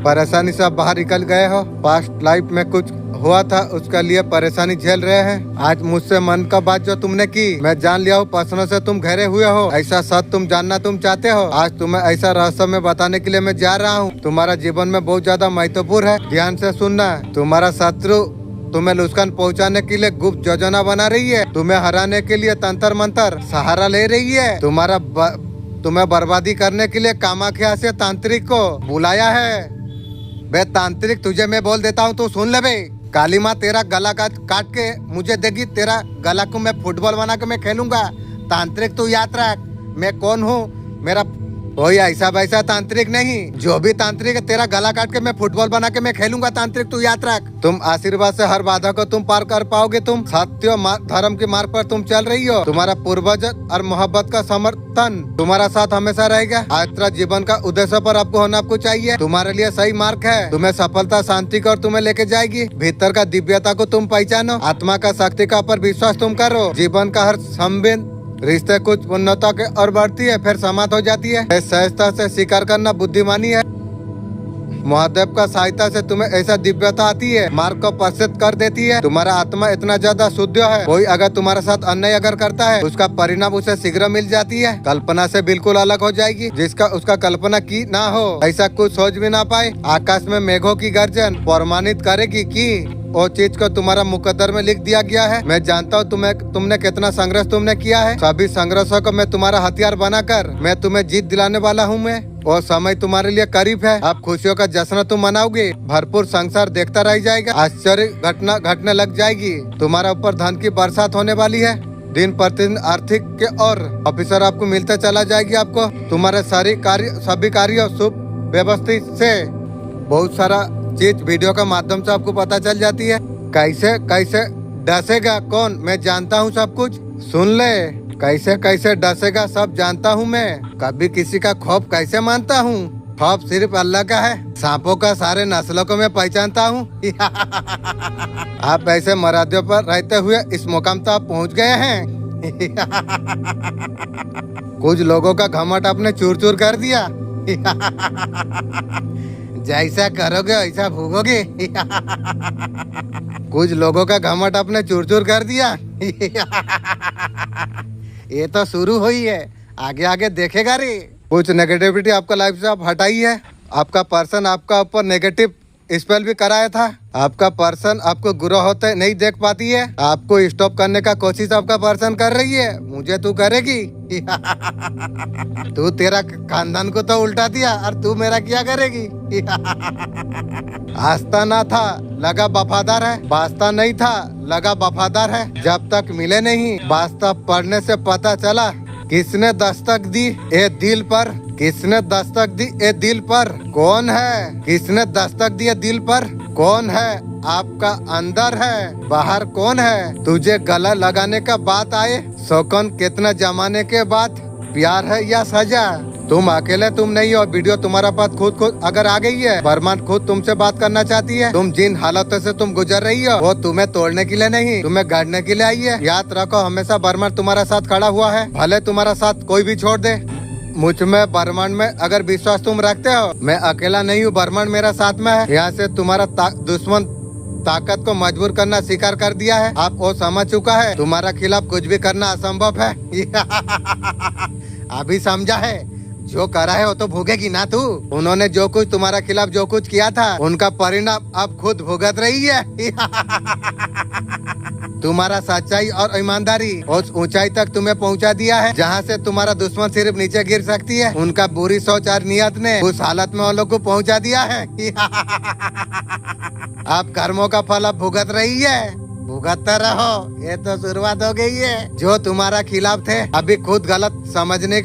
परेशानी से आप बाहर निकल गए हो। पास्ट लाइफ में कुछ हुआ था, उसके लिए परेशानी झेल रहे हैं। आज मुझसे मन का बात जो तुमने की, मैं जान लिया हूँ। प्रश्नों से तुम घिरे हुए हो। ऐसा सच तुम जानना तुम चाहते हो। आज तुम्हें ऐसा रहस्य में बताने के लिए मैं जा रहा हूँ। तुम्हारा जीवन में बहुत ज्यादा महत्वपूर्ण है। ध्यान से सुनना। तुम्हारा शत्रु तुम्हें नुकसान पहुंचाने के लिए गुप्त योजना बना रही है। तुम्हें हराने के लिए तंत्र मंत्र सहारा ले रही है। तुम्हें बर्बादी करने के लिए कामाख्या से तांत्रिक को बुलाया है। बे तांत्रिक, तुझे मैं बोल देता हूँ, तू सुन ले बे। काली माँ तेरा गला काट के मुझे देगी। तेरा गला को मैं फुटबॉल बना के मैं खेलूंगा। तांत्रिक तू याद रख, मैं कौन हूँ। मेरा कोई ऐसा वैसा तांत्रिक नहीं। जो भी तांत्रिक है, तेरा गला काट के मैं फुटबॉल बना के मैं खेलूंगा। तांत्रिक तू याद रख। तुम आशीर्वाद से हर बाधा को तुम पार कर पाओगे। तुम सत्य धर्म के मार्ग पर तुम चल रही हो। तुम्हारा पूर्वज और मोहब्बत का समर्थन तुम्हारा साथ हमेशा रहेगा। आज तेरा जीवन का उद्देश्य पर आपको होना आपको चाहिए। तुम्हारे लिए सही मार्ग है। तुम्हें सफलता शांति को और तुम्हें लेके जाएगी। भीतर का दिव्यता को तुम पहचानो। आत्मा का शक्ति का पर विश्वास तुम करो। जीवन का हर संबिंद रिश्ते कुछ उन्नता के और बढ़ती है, फिर समाप्त हो जाती है। सहजता से स्वीकार करना बुद्धिमानी है। महादेव का सहायता से तुम्हें ऐसा दिव्यता आती है, मार्ग को प्रसिद्ध कर देती है। तुम्हारा आत्मा इतना ज्यादा शुद्ध है। कोई अगर तुम्हारे साथ अन्याय अगर करता है, उसका परिणाम उसे शीघ्र मिल जाती है। कल्पना से बिल्कुल अलग हो जाएगी। जिसका उसका कल्पना की ना हो, ऐसा कुछ सोच भी ना पाए। आकाश में मेघों की गर्जन प्रमाणित करेगी कि वो चीज को तुम्हारा मुकद्दर में लिख दिया गया है। मैं जानता हूँ तुमने कितना संघर्ष तुमने किया है। सभी संघर्षों को मैं तुम्हारा हथियार बनाकर मैं तुम्हें जीत दिलाने वाला हूँ। मैं वो समय तुम्हारे लिए करीब है। अब खुशियों का जश्न तुम मनाओगे। भरपूर संसार देखता रह जाएगा। आश्चर्य घटना घटने लग जाएगी। तुम्हारा ऊपर धन की बरसात होने वाली है। दिन प्रतिदिन आर्थिक के और ऑफिसर आपको मिलते चला जाएगी। आपको तुम्हारे सभी कार्य शुभ व्यवस्थित से बहुत सारा चीज वीडियो का माध्यम से आपको पता चल जाती है। कैसे कैसे डसेगा कौन, मैं जानता हूँ सब कुछ। सुन ले, कैसे कैसे डसेगा सब जानता हूँ मैं। कभी किसी का खौफ कैसे मानता हूँ। खौफ सिर्फ अल्लाह का है। सांपों का सारे नस्लों को मैं पहचानता हूँ। आप ऐसे मरादियों पर रहते हुए इस मुकाम तक आप पहुँच गए हैं। कुछ लोगों का घमंड आपने चूर चूर कर दिया। जैसा करोगे ऐसा भोगोगे। कुछ लोगों का घमंड आपने चूर चूर कर दिया। ये तो शुरू हुई है, आगे आगे देखेगा रे। कुछ नेगेटिविटी आपका लाइफ से आप हटाई है। आपका पर्सन आपका ऊपर नेगेटिव स्पेल भी कराया था। आपका पर्सन आपको गुरु होते नहीं देख पाती है। आपको स्टॉप करने का कोशिश आपका पर्सन कर रही है। मुझे तू करेगी। तू तेरा खानदान को तो उल्टा दिया और तू मेरा क्या करेगी। आस्था ना था लगा वफादार है, वास्ता नहीं था लगा वफादार है। जब तक मिले नहीं वास्तव पढ़ने से पता चला किसने दस्तक दी ए दिल पर। किसने दस्तक दी ए दिल पर कौन है। किसने दस्तक दी ए दिल पर कौन है। आपका अंदर है बाहर कौन है। तुझे गला लगाने का बात आए शौकन कितना जमाने के बाद प्यार है या सजा। तुम अकेले तुम नहीं हो। वीडियो तुम्हारा पास खुद अगर आ गई है, ब्रह्मांड खुद तुमसे बात करना चाहती है। तुम जिन हालातों से तुम गुजर रही हो वो तुम्हें तोड़ने के लिए नहीं, तुम्हें गाड़ने के लिए आई है। याद रखो, हमेशा ब्रह्मांड तुम्हारा साथ खड़ा हुआ है। भले तुम्हारा साथ कोई भी छोड़ दे। मुझ में ब्रह्मांड में अगर विश्वास तुम रखते हो, मैं अकेला नहीं हूँ, ब्रह्मांड मेरा साथ में है। यहाँ से तुम्हारा दुश्मन ताकत को मजबूर करना स्वीकार कर दिया है। आप वो समझ चुका है तुम्हारा खिलाफ कुछ भी करना असंभव है। अभी समझा है, जो करा है वो तो भोगेगी ना तू। उन्होंने जो कुछ तुम्हारा खिलाफ जो कुछ किया था, उनका परिणाम अब खुद भुगत रही है। तुम्हारा सच्चाई और ईमानदारी उस ऊंचाई तक तुम्हें पहुंचा दिया है जहां से तुम्हारा दुश्मन सिर्फ नीचे गिर सकती है। उनका बुरी सोच और नियत ने उस हालत में उन लोग को पहुंचा दिया है। आप कर्मों का फल अब भुगत रही है, भुगतते रहो, ये तो शुरुआत हो गई है। जो तुम्हारा खिलाफ थे अभी खुद गलत समझने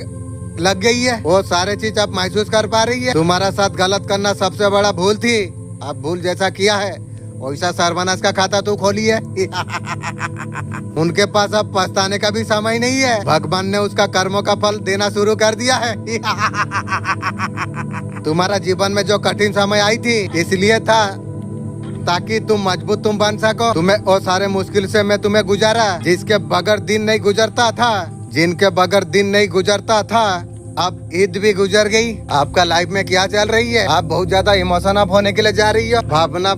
लग गई है, वो सारे चीज आप महसूस कर पा रही है। तुम्हारा साथ गलत करना सबसे बड़ा भूल थी, अब भूल जैसा किया है वैसा सर्वनाश का खाता तू खोली है। उनके पास अब पछताने का भी समय नहीं है, भगवान ने उसका कर्मों का फल देना शुरू कर दिया है। तुम्हारा जीवन में जो कठिन समय आई थी इसलिए था ताकि तुम मजबूत तुम बन सको। तुम्हें वो सारे मुश्किल से मैं तुम्हें गुजारा जिसके बगैर दिन नहीं गुजरता था, जिनके बगैर दिन नहीं गुजरता था। अब ईद भी गुजर गई। आपका लाइफ में क्या चल रही है? आप बहुत ज्यादा इमोशन अप होने के लिए जा रही हो, भावना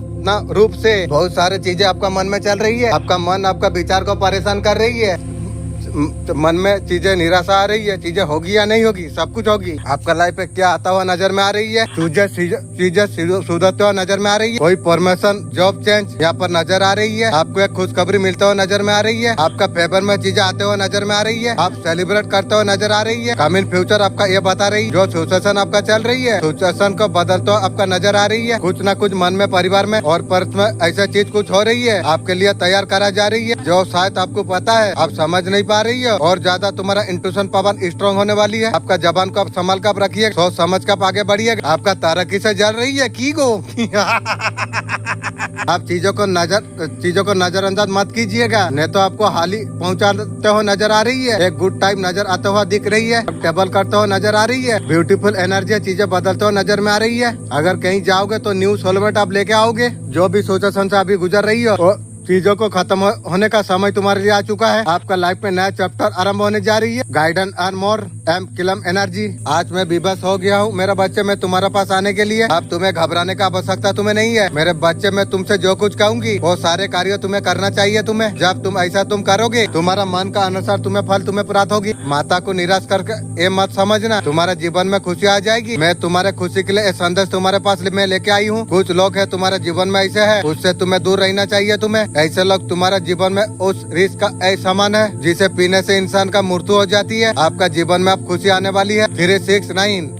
रूप से बहुत सारी चीजें आपका मन में चल रही है। आपका मन आपका विचार को परेशान कर रही है, मन में चीजें निराशा आ रही है, चीजें होगी या नहीं होगी, सब कुछ होगी। आपका लाइफ में क्या आता हुआ नजर में आ रही है? चीजें सुधरते हुआ नजर में आ रही है। कोई प्रमोशन जॉब चेंज यहाँ पर नजर आ रही है। आपको एक खुशखबरी मिलते हुए नजर में आ रही है। आपका फेवर में चीजें आते हुए नजर में आ रही है। आप सेलिब्रेट करते हुए नजर आ रही है। कमिंग फ्यूचर आपका ये बता रही है। जो सिचुएशन आपका चल रही है सिचुएशन को बदलते हुए आपका नजर आ रही है। कुछ न कुछ मन में, परिवार में और पर्स में ऐसा चीज कुछ हो रही है, आपके लिए तैयार करा जा रही है जो शायद आपको पता है आप समझ नहीं पा रही है। और ज्यादा तुम्हारा इंट्यूशन पावर स्ट्रॉन्ग होने वाली है। आपका जबान को आप संभाल कर रखिए, सोच समझ कर आगे बढ़िए। आपका तरक्की से जल रही है की गो। आप चीजों को नजरअंदाज मत कीजिएगा, नहीं तो आपको हाली पहुंचाते हुए नजर आ रही है। एक गुड टाइम नजर आते हुआ दिख रही है, टेबल करते हुए नजर आ रही है। ब्यूटीफुल एनर्जी, चीजें बदलते हुए नजर में आ रही है। अगर कहीं जाओगे तो न्यू सोलमेट आप लेके आओगे। जो भी सिचुएशन से अभी गुजर रही हो चीजों को खत्म होने का समय तुम्हारे लिए आ चुका है। आपका लाइफ में नया चैप्टर आरंभ होने जा रही है। गाइडेंस एंड मोर एम किलम एनर्जी। आज मैं विवश हो गया हूँ मेरा बच्चे, मैं तुम्हारे पास आने के लिए। अब तुम्हें घबराने का आवश्यकता तुम्हें नहीं है मेरे बच्चे। मैं तुमसे जो कुछ कहूंगी वो सारे कार्य तुम्हें करना चाहिए। तुम्हें जब तुम ऐसा तुम करोगे तुम्हारा मन का अनुसार तुम्हें फल तुम्हें प्राप्त होगी। माता को निराश करके ये मत समझना, तुम्हारे जीवन में खुशी आ जाएगी। मैं तुम्हारे खुशी के लिए एक संदेश तुम्हारे पास मैं लेके आई हूँ। कुछ लोग है तुम्हारे जीवन में ऐसे है, उससे तुम्हें दूर रहना चाहिए। तुम्हें ऐसे लोग तुम्हारा जीवन में उस रिस्क का ऐसा सामान है जिसे पीने से इंसान का मृत्यु हो जाती है। आपका जीवन में अब खुशी आने वाली है। 369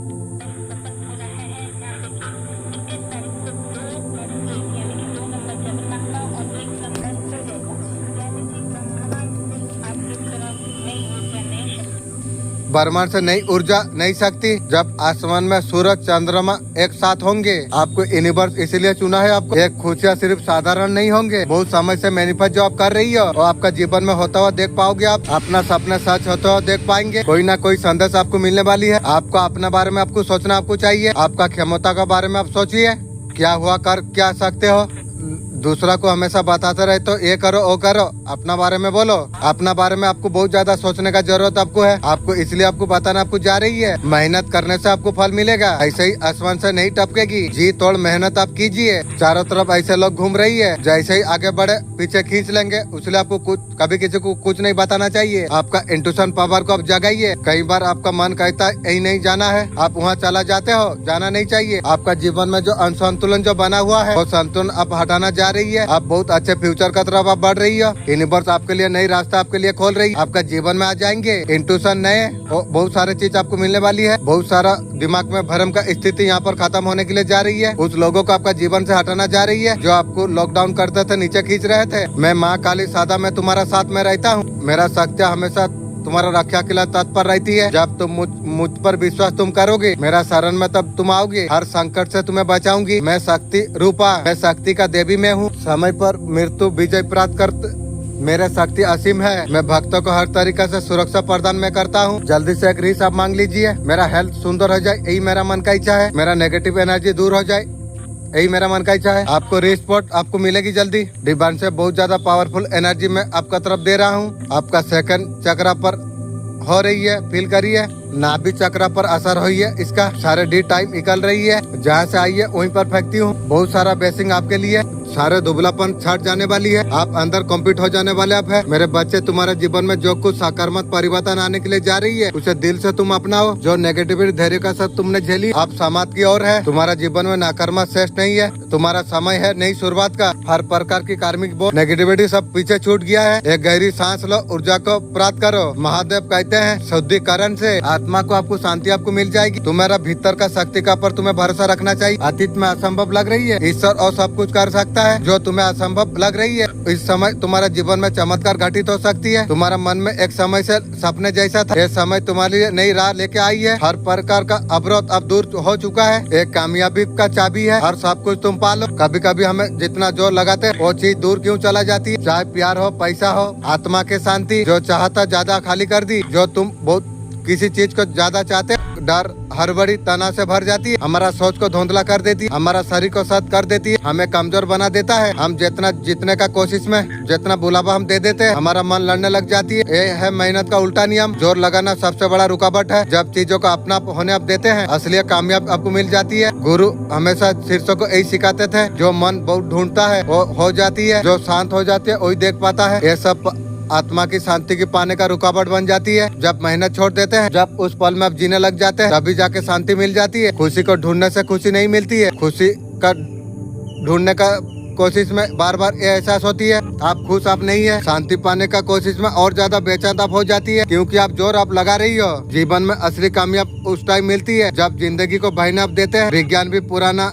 ब्रह्मांड से नई ऊर्जा, नई शक्ति। जब आसमान में सूरज चंद्रमा एक साथ होंगे, आपको यूनिवर्स इसलिए चुना है। आपको एक खुशियाँ सिर्फ साधारण नहीं होंगे, बहुत समय से मैनिफेस्ट जो आप कर रही हो और आपका जीवन में होता हुआ देख पाओगे। आप अपना सपना सच होता हुआ देख पाएंगे। कोई ना कोई संदेश आपको मिलने वाली है। आपको अपने बारे में आपको सोचना आपको चाहिए। आपका क्षमता के बारे में आप सोचिए, क्या हुआ कर क्या सकते हो। दूसरा को हमेशा बताते रहे तो ये करो वो करो, अपना बारे में बोलो। अपना बारे में आपको बहुत ज्यादा सोचने का जरूरत आपको है। आपको इसलिए आपको बताना आपको जा रही है। मेहनत करने से आपको फल मिलेगा, ऐसे ही आसमान से नहीं टपकेगी। जी तोड़ मेहनत आप कीजिए। चारों तरफ ऐसे लोग घूम रही है, जैसे ही आगे बढ़े पीछे खींच लेंगे। इसलिए आपको कभी किसी को कुछ नहीं बताना चाहिए। आपका इंट्यूशन पावर को आप जगाइए। कई बार आपका मन कहता है यही नहीं जाना है, आप वहाँ चला जाते हो, जाना नहीं चाहिए। आपका जीवन में जो असंतुलन जो बना हुआ है वो संतुलन आप हटाना जा रही है। आप बहुत अच्छे फ्यूचर का तरफ आप बढ़ रही हो। यूनिवर्स आपके लिए नई रास्ता आपके लिए खोल रही है। आपका जीवन में आ जाएंगे इंट्यूशन नए, बहुत सारी चीज आपको मिलने वाली है। बहुत सारा दिमाग में भ्रम का स्थिति यहाँ पर खत्म होने के लिए जा रही है। कुछ लोगों को आपका जीवन से हटाना जा रही है जो आपको लॉकडाउन करते थे, नीचे खींच रहे थे। मैं माँ काली सादा मैं तुम्हारा साथ में रहता हूँ। मेरा शक्ति हमेशा तुम्हारा रक्षा के लिए तत्पर रहती है। जब तुम मुझ पर विश्वास तुम करोगे, मेरा शरण में तब तुम आओगे। हर संकट से तुम्हें बचाऊंगी। मैं शक्ति रूपा, मैं शक्ति का देवी मैं हूँ। समय पर मृत्यु विजय प्राप्त कर मेरा शक्ति असीम है। मैं भक्तों को हर तरीके से सुरक्षा प्रदान मैं करता हूँ। जल्दी से एक रीस आप मांग लीजिए। मेरा हेल्थ सुंदर हो जाए, यही मेरा मन का इच्छा है। मेरा नेगेटिव एनर्जी दूर हो जाए, यही मेरा मन का इच्छा है। आपको रिस्पॉट आपको मिलेगी जल्दी। डिवाइन से बहुत ज्यादा पावरफुल एनर्जी मैं आपका तरफ दे रहा हूँ। आपका सेकंड चक्र पर हो रही है, फील करिए। नाभि चक्र पर असर हुई है इसका। सारे डी टाइम निकल रही है, जहाँ से आई है वहीं पर फेंकती हूँ। बहुत सारा ब्लेसिंग आपके लिए। सारे दुबलापन छट जाने वाली है। आप अंदर कम्प्लीट हो जाने वाले आप है। मेरे बच्चे, तुम्हारे जीवन में जो कुछ सकारात्मक परिवर्तन आने के लिए जा रही है उसे दिल से तुम अपनाओ। जो नेगेटिविटी धैर्य का साथ तुमने झेली, आप समाज की ओर है। तुम्हारा जीवन में नकारात्मक श्रेष्ठ नहीं है। तुम्हारा समय है नई शुरुआत का। हर प्रकार की कार्मिक बोझ नेगेटिविटी सब पीछे छूट गया है। एक गहरी सांस लो, ऊर्जा को प्राप्त करो। महादेव कहते हैं शुद्धिकरण से आत्मा को आपको शांति आपको मिल जाएगी। तुम्हारा भीतर का शक्ति का पर तुम्हें भरोसा रखना चाहिए। अतीत में असंभव लग रही है, ईश्वर और सब कुछ कर सकता है। जो तुम्हें असंभव लग रही है, इस समय तुम्हारे जीवन में चमत्कार घटित हो सकती है। तुम्हारा मन में एक समय से सपने जैसा था, ये समय तुम्हारे लिए नई राह लेके आई है। हर प्रकार का अवरोध अब दूर हो चुका है। एक कामयाबी का चाबी है और सब कुछ तुम पालो। कभी कभी हमें जितना जोर लगाते हैं वो चीज दूर क्यों चला जाती है। चाहे प्यार हो, पैसा हो, आत्मा के शांति। जो चाहता ज्यादा खाली कर दी। जो तुम बहुत किसी चीज को ज्यादा चाहते, डर हड़बड़ी तनाव से भर जाती है। हमारा सोच को धुंधला कर देती है, हमारा शरीर को सख्त कर देती है, हमें कमजोर बना देता है। हम जितना जीतने का कोशिश में जितना बुलावा हम दे देते हैं, हमारा मन लड़ने लग जाती है। ये है मेहनत का उल्टा नियम। जोर लगाना सबसे बड़ा रुकावट है। जब चीजों को अपना होने आप देते हैं, असली कामयाब आपको मिल जाती है। गुरु हमेशा शिष्यों को यही सिखाते थे, जो मन बहुत ढूंढता है वो हो जाती है, जो शांत हो जाती है वही देख पाता है। ये सब आत्मा की शांति की पाने का रुकावट बन जाती है। जब मेहनत छोड़ देते हैं, जब उस पल में आप जीने लग जाते हैं, तभी जाके शांति मिल जाती है। खुशी को ढूंढने से खुशी नहीं मिलती है। खुशी का ढूंढने का कोशिश में बार बार ये एहसास होती है आप खुश आप नहीं है। शांति पाने का कोशिश में और ज्यादा बेचैन आप हो जाती है, क्योंकि आप जोर आप लगा रही हो। जीवन में असली कामयाब उस टाइम मिलती है जब जिंदगी को बहने आप देते हैं। विज्ञान भी पुराना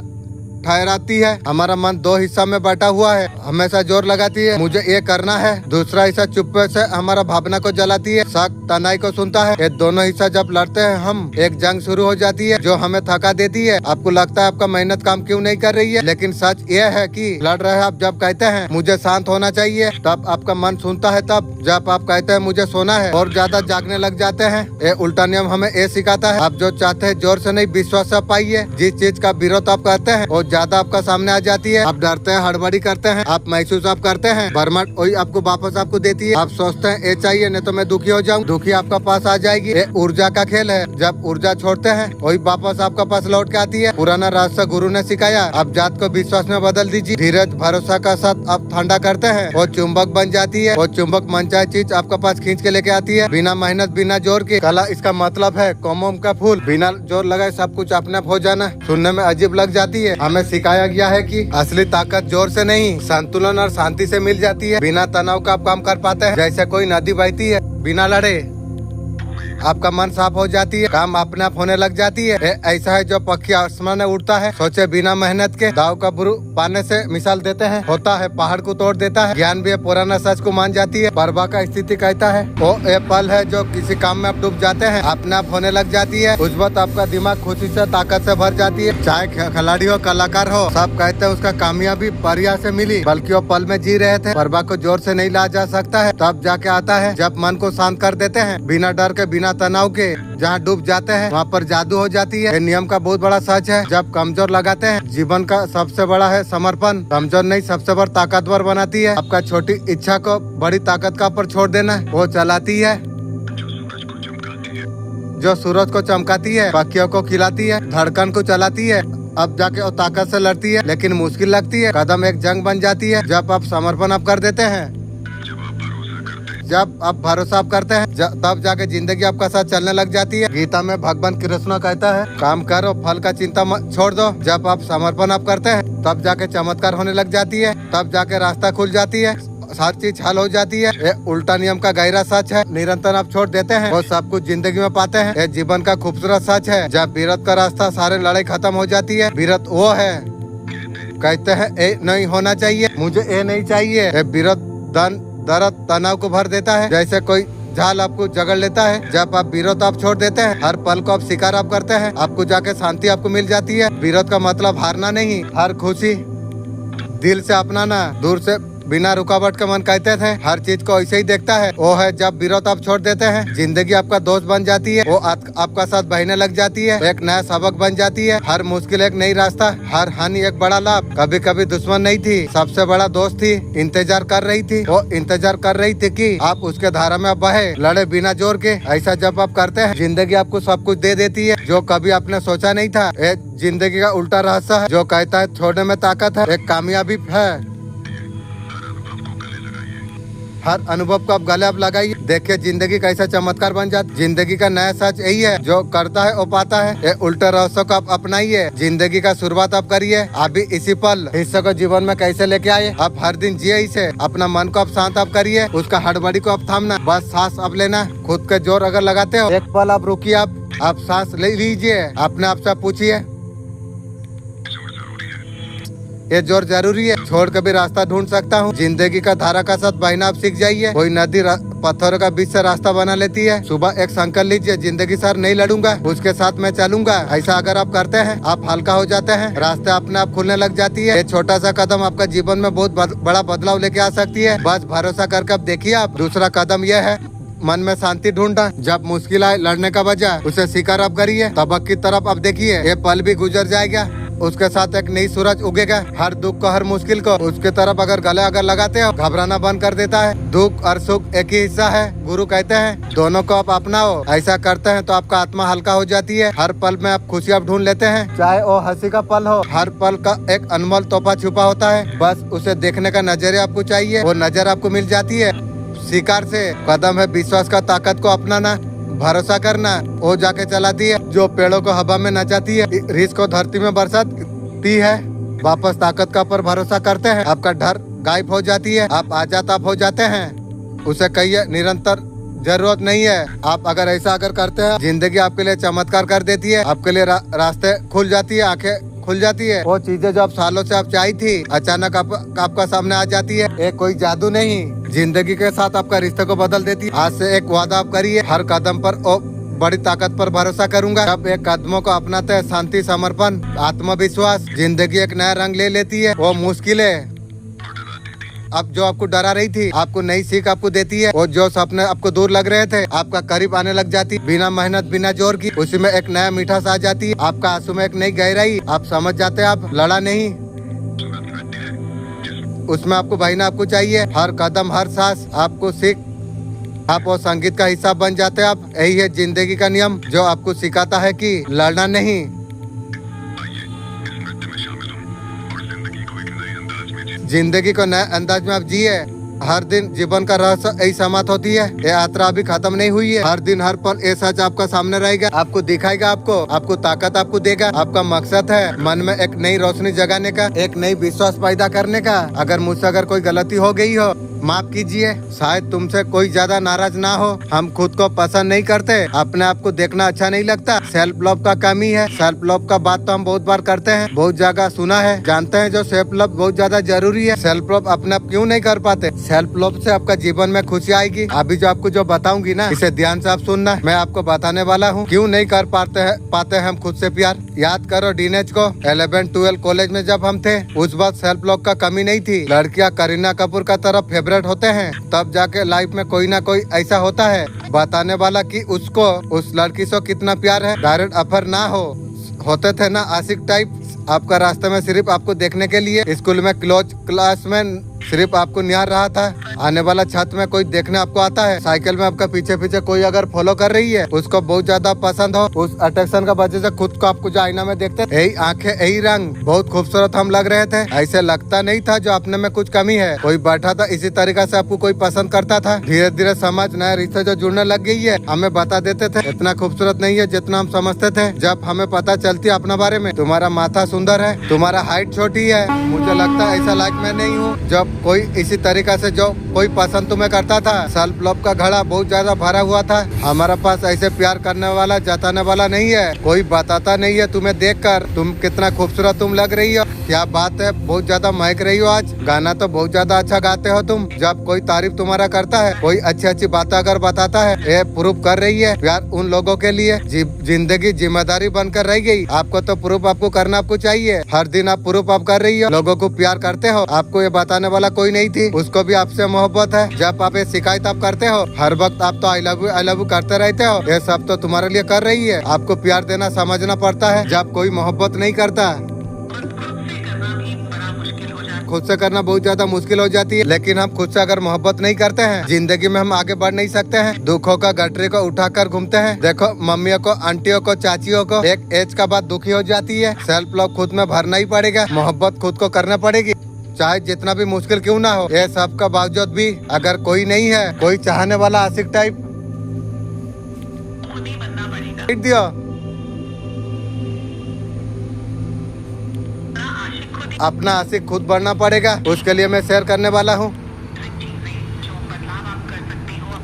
ठहराती है, हमारा मन दो हिस्सा में बटा हुआ है। हमेशा जोर लगाती है मुझे ये करना है, दूसरा हिस्सा चुप्पे से हमारा भावना को जलाती है, शक तनाई को सुनता है। ये दोनों हिस्सा जब लड़ते हैं हम, एक जंग शुरू हो जाती है जो हमें थका देती है। आपको लगता है आपका मेहनत काम क्यों नहीं कर रही है, लेकिन सच ये है कि लड़ रहे हैं आप। जब कहते हैं मुझे शांत होना चाहिए, तब आपका मन सुनता है। तब जब आप कहते हैं मुझे सोना है, और ज्यादा जागने लग जाते हैं। ये उल्टा नियम हमें ये सिखाता है, आप जो चाहते हैं जोर से नहीं विश्वास से पाइए। जिस चीज का विरोध आप कहते हैं वो ज्यादा आपका सामने आ जाती है। आप डरते हैं, हड़बड़ी करते हैं, आप महसूस आप करते हैं, बर्मट वही आपको वापस आपको देती है। आप सोचते हैं ये चाहिए नहीं तो मैं दुखी हो जाऊं, दुखी आपका पास आ जाएगी। ये ऊर्जा का खेल है। जब ऊर्जा छोड़ते हैं वही वापस आपका पास लौट के आती है। पुराना रास्ता गुरु ने सिखाया, आप जात को विश्वास में बदल दीजिए। धीरज भरोसा का साथ आप ठंडा करते हैं, वो चुंबक बन जाती है। वो चुंबक मनचाहे चीज आपके पास खींच के लेके आती है, बिना मेहनत बिना जोर के। कला इसका मतलब है कोमम का फूल, बिना जोर लगाए सब कुछ अपने आप हो जाना। सुनने में अजीब लग जाती है। हमें सिखाया गया है कि असली ताकत जोर से नहीं, संतुलन और शांति से मिल जाती है। बिना तनाव का आप काम कर पाते हैं, जैसे कोई नदी बहती है बिना लड़े। आपका मन साफ हो जाती है, काम अपने आप होने लग जाती है। ऐसा है जो पक्षी आसमान में उड़ता है, सोचे बिना मेहनत के। दाव का बुरु पाने से मिसाल देते हैं, होता है पहाड़ को तोड़ देता है। ज्ञान भी पुराना सच को मान जाती है। परवा का स्थिति कहता है वो ये पल है जो किसी काम में आप डूब जाते हैं, अपने आप होने लग जाती है। उस वक्त आपका दिमाग खुशी से ताकत से भर जाती है। चाहे खिलाड़ी हो कलाकार हो, सब कहते हैं उसका कामयाबी परिया से मिली, बल्कि वो पल में जी रहे थे। परवा को जोर से नहीं ला जा सकता है, तब जाके आता है जब मन को शांत कर देते हैं, बिना डर के बिना तनाव के। जहाँ डूब जाते हैं वहाँ पर जादू हो जाती है। ये नियम का बहुत बड़ा सच है। जब कमजोर लगाते हैं, जीवन का सबसे बड़ा है समर्पण। कमजोर नहीं सबसे बड़ा ताकतवर बनाती है। आपका छोटी इच्छा को बड़ी ताकत का पर छोड़ देना, वो चलाती है। जो सूरज को चमकाती है, पक्षियों को खिलाती है, धड़कन को चलाती है। अब जाके वो ताकत से लड़ती है, लेकिन मुश्किल लगती है। कदम एक जंग बन जाती है जब आप समर्पण आप कर देते हैं। जब आप भरोसा आप करते हैं, तब जाके जिंदगी आपका साथ चलने लग जाती है। गीता में भगवान कृष्ण कहता है काम करो, फल का चिंता मत छोड़ दो। जब आप समर्पण आप करते हैं, तब जाके चमत्कार होने लग जाती है, तब जाके रास्ता खुल जाती है, हर चीज हल हो जाती है। ये उल्टा नियम का गहरा सच है। निरंतर आप छोड़ देते हैं, वो सब कुछ जिंदगी में पाते हैं। ये जीवन का खूबसूरत सच है। जब विरत का रास्ता सारे लड़ाई खत्म हो जाती है। विरत वो है, कहते हैं ये नहीं होना चाहिए, मुझे ये नहीं चाहिए। विरत धन दर्द तनाव को भर देता है, जैसे कोई झाल आपको जगड़ लेता है। जब आप विरोध आप छोड़ देते हैं, हर पल को आप स्वीकार आप करते हैं, आपको जाके शांति आपको मिल जाती है। विरोध का मतलब हारना नहीं, हर खुशी दिल से अपनाना, दूर से बिना रुकावट के मन कहते थे, हर चीज को ऐसे ही देखता है। वो है जब विरोध आप छोड़ देते हैं, जिंदगी आपका दोस्त बन जाती है, वो आपका साथ बहने लग जाती है, एक नया सबक बन जाती है। हर मुश्किल एक नई रास्ता, हर हानि एक बड़ा लाभ। कभी कभी दुश्मन नहीं थी, सबसे बड़ा दोस्त थी। इंतजार कर रही थी, वो इंतजार कर रही थी कि आप उसके धारा में बहे, लड़े बिना जोर के। ऐसा जब आप करते हैं, जिंदगी आपको सब कुछ दे देती है जो कभी आपने सोचा नहीं था। एक जिंदगी का उल्टा रहस्य है जो कहता है छोड़ने में ताकत है, एक कामयाबी है। हर अनुभव को आप गले आप लगाइए, देखिए जिंदगी कैसा चमत्कार बन जाती। जिंदगी का नया सच यही है, जो करता है वो पाता है। ये उल्टे रहस्य को आप अपनाइए, जिंदगी का शुरुआत आप करिए अभी इसी पल। हिस्से को जीवन में कैसे लेके आए, आप हर दिन जिए इसे। अपना मन को आप शांत आप करिए, उसका हड़बड़ी को आप थामना, बस सांस आप लेना। खुद के जोर अगर लगाते हो, एक पल आप रुकिए, आप सांस ले लीजिए, अपने आप से पूछिए ये जोर जरूरी है, छोड़ के भी रास्ता ढूंढ सकता हूँ। जिंदगी का धारा का साथ बहना आप सीख जाइए। कोई नदी पत्थरों का बीच से रास्ता बना लेती है। सुबह एक संकल्प लीजिए, जिंदगी सर नहीं लड़ूंगा, उसके साथ मैं चलूंगा। ऐसा अगर आप करते हैं, आप हल्का हो जाते हैं, रास्ते अपने आप खुलने लग जाती है। ये छोटा सा कदम आपका जीवन में बहुत बड़ा बदलाव लेके आ सकती है। बस भरोसा करके आप देखिए। आप दूसरा कदम यह है, मन में शांति ढूंढना। जब मुश्किल आए लड़ने का बजाय उसे स्वीकार आप करिए। तबक की तरफ आप देखिए, ये पल भी गुजर जाएगा, उसके साथ एक नई सूरज उगेगा। हर दुख को, हर मुश्किल को उसके तरफ अगर गले अगर लगाते हो, घबराना बंद कर देता है। दुख और सुख एक ही हिस्सा है, गुरु कहते हैं। दोनों को आप अपनाओ, ऐसा करते हैं तो आपका आत्मा हल्का हो जाती है। हर पल में आप खुशी आप ढूंढ लेते हैं, चाहे वो हंसी का पल हो। हर पल का एक अनमोल तोहफा छुपा होता है, बस उसे देखने का नजरिया आपको चाहिए, वो नजर आपको मिल जाती है। शिकार से कदम है विश्वास का, ताकत को अपनाना, भरोसा करना, वो जाके चलाती है जो पेड़ों को हवा में नचाती है, रिस को धरती में बरसाती है। वापस ताकत का पर भरोसा करते हैं, आपका डर गायब हो जाती है, आप आजाद आप हो जाते हैं। उसे कहिए निरंतर जरूरत नहीं है। आप अगर ऐसा अगर करते हैं, जिंदगी आपके लिए चमत्कार कर देती है, आपके लिए रास्ते खुल जाती है, आंखें खुल जाती है। वो चीजें जो आप सालों से आप चाही थी, अचानक आपका सामने आ जाती है। एक कोई जादू नहीं, जिंदगी के साथ आपका रिश्ते को बदल देती है। आज से एक वादा आप करिए, हर कदम पर ओ बड़ी ताकत पर भरोसा करूंगा। जब एक कदमों को अपनाते हैं, शांति, समर्पण, आत्मविश्वास, जिंदगी एक नया रंग ले लेती है। वो मुश्किल है अब जो आपको डरा रही थी, आपको नई सीख आपको देती है। वो जो सपने आपको दूर लग रहे थे, आपका करीब आने लग जाती। बिना मेहनत बिना जोर की उसी में एक नया मिठास आ जाती है। आपका आंसू में एक नई गहराई, आप समझ जाते हैं आप लड़ा नहीं, उसमें आपको बहना आपको चाहिए। हर कदम हर सांस आपको सीख, आप वो संगीत का हिस्सा बन जाते हैं। आप यही है जिंदगी का नियम जो आपको सिखाता है कि लड़ना नहीं। जिंदगी को नए अंदाज में आप जिए। हर दिन जीवन का रहस्य यही समाप्त होती है, ये यात्रा अभी खत्म नहीं हुई है। हर दिन हर पल ये सच आपका सामने रहेगा, आपको दिखाएगा, आपको ताकत आपको देगा। आपका मकसद है मन में एक नई रोशनी जगाने का, एक नई विश्वास पैदा करने का। अगर मुझसे अगर कोई गलती हो गई हो, माफ कीजिए, शायद तुमसे कोई ज्यादा नाराज ना हो। हम खुद को पसंद नहीं करते, अपने आप को देखना अच्छा नहीं लगता, सेल्फ लव का कमी है। सेल्फ लव का बात तो हम बहुत बार करते हैं, बहुत जगह सुना है, जानते हैं जो सेल्फ लव बहुत ज्यादा जरूरी है। सेल्फ लव अपने आप क्यों नहीं कर पाते? सेल्फ लव से आपका जीवन में खुशी आएगी। अभी जो आपको जो बताऊंगी ना, इसे ध्यान से आप सुनना। मैं आपको बताने वाला हूँ क्यों नहीं कर पाते हैं हम खुद से प्यार। याद करो टीनेज को, 11-12 कॉलेज में जब हम थे, उस वक्त सेल्फ लव का कमी नहीं थी। लड़कियां करीना कपूर का तरफ फेवरेट होते हैं, तब जाके लाइफ में कोई ना कोई ऐसा होता है बताने वाला कि उसको उस लड़की से कितना प्यार है। डायरेक्ट अफर ना होते थे ना आशिक टाइप, आपका रास्ते में सिर्फ आपको देखने के लिए। स्कूल में क्लोज क्लास में सिर्फ आपको निहार रहा था, आने वाला छत में कोई देखने आपको आता है, साइकिल में आपका पीछे पीछे कोई अगर फॉलो कर रही है, उसको बहुत ज्यादा पसंद हो, उस अट्रैक्शन का वजह से खुद को आपको जो आईना में देखते, यही आंखें यही रंग, बहुत खूबसूरत हम लग रहे थे। ऐसे लगता नहीं था जो अपने में कुछ कमी है। कोई बैठा था इसी तरीका से आपको कोई पसंद करता था। धीरे धीरे समाज नए रिश्ते जो जुड़ने लग गई है, हमें बता देते थे इतना खूबसूरत नहीं है जितना हम समझते थे। जब हमें पता चलती अपने बारे में, तुम्हारा माथा सुंदर है, तुम्हारा हाइट छोटी है, मुझे लगता है ऐसा लायक मैं नहीं हूँ। जब कोई इसी तरीका से जो कोई पसंद तुम्हें करता था, सेल्फ लव का घड़ा बहुत ज्यादा भरा हुआ था। हमारा पास ऐसे प्यार करने वाला जताने वाला नहीं है, कोई बताता नहीं है तुम्हें देखकर तुम कितना खूबसूरत तुम लग रही हो, क्या बात है, बहुत ज्यादा महक रही हो आज, गाना तो बहुत ज्यादा अच्छा गाते हो तुम। जब कोई तारीफ तुम्हारा करता है, कोई अच्छी अच्छी बातें अगर बताता है, ये प्रूफ कर रही है प्यार उन लोगों के लिए। जिंदगी जिम्मेदारी बनकर रह गई, आपको तो प्रूफ आपको करना आपको चाहिए। हर दिन आप प्रूफ आप कर रही हो, लोगों को प्यार करते हो, आपको ये बताने वाला कोई नहीं थी, उसको भी आपसे मोहब्बत है। जब आप ये शिकायत आप करते हो, हर वक्त आप तो आई लव यू करते रहते हो, ये सब तो तुम्हारे लिए कर रही है। आपको प्यार देना समझना पड़ता है जब कोई मोहब्बत नहीं करता। खुद से करना बहुत ज्यादा मुश्किल हो जाती है, लेकिन हम खुद से अगर मोहब्बत नहीं करते हैं, जिंदगी में हम आगे बढ़ नहीं सकते हैं। दुखों का गठरी को उठाकर घूमते हैं। देखो मम्मियों को, आंटियों को, चाचियों को एक एज का बाद दुखी हो जाती है। सेल्फ लव खुद में भरना ही पड़ेगा, मोहब्बत खुद को करना पड़ेगी, चाहे जितना भी मुश्किल क्यों ना हो। ये सब का बावजूद भी अगर कोई नहीं है, कोई चाहने वाला आशिक टाइप दियो, अपना आशिक खुद बनना पड़ेगा। उसके लिए मैं शेयर करने वाला हूँ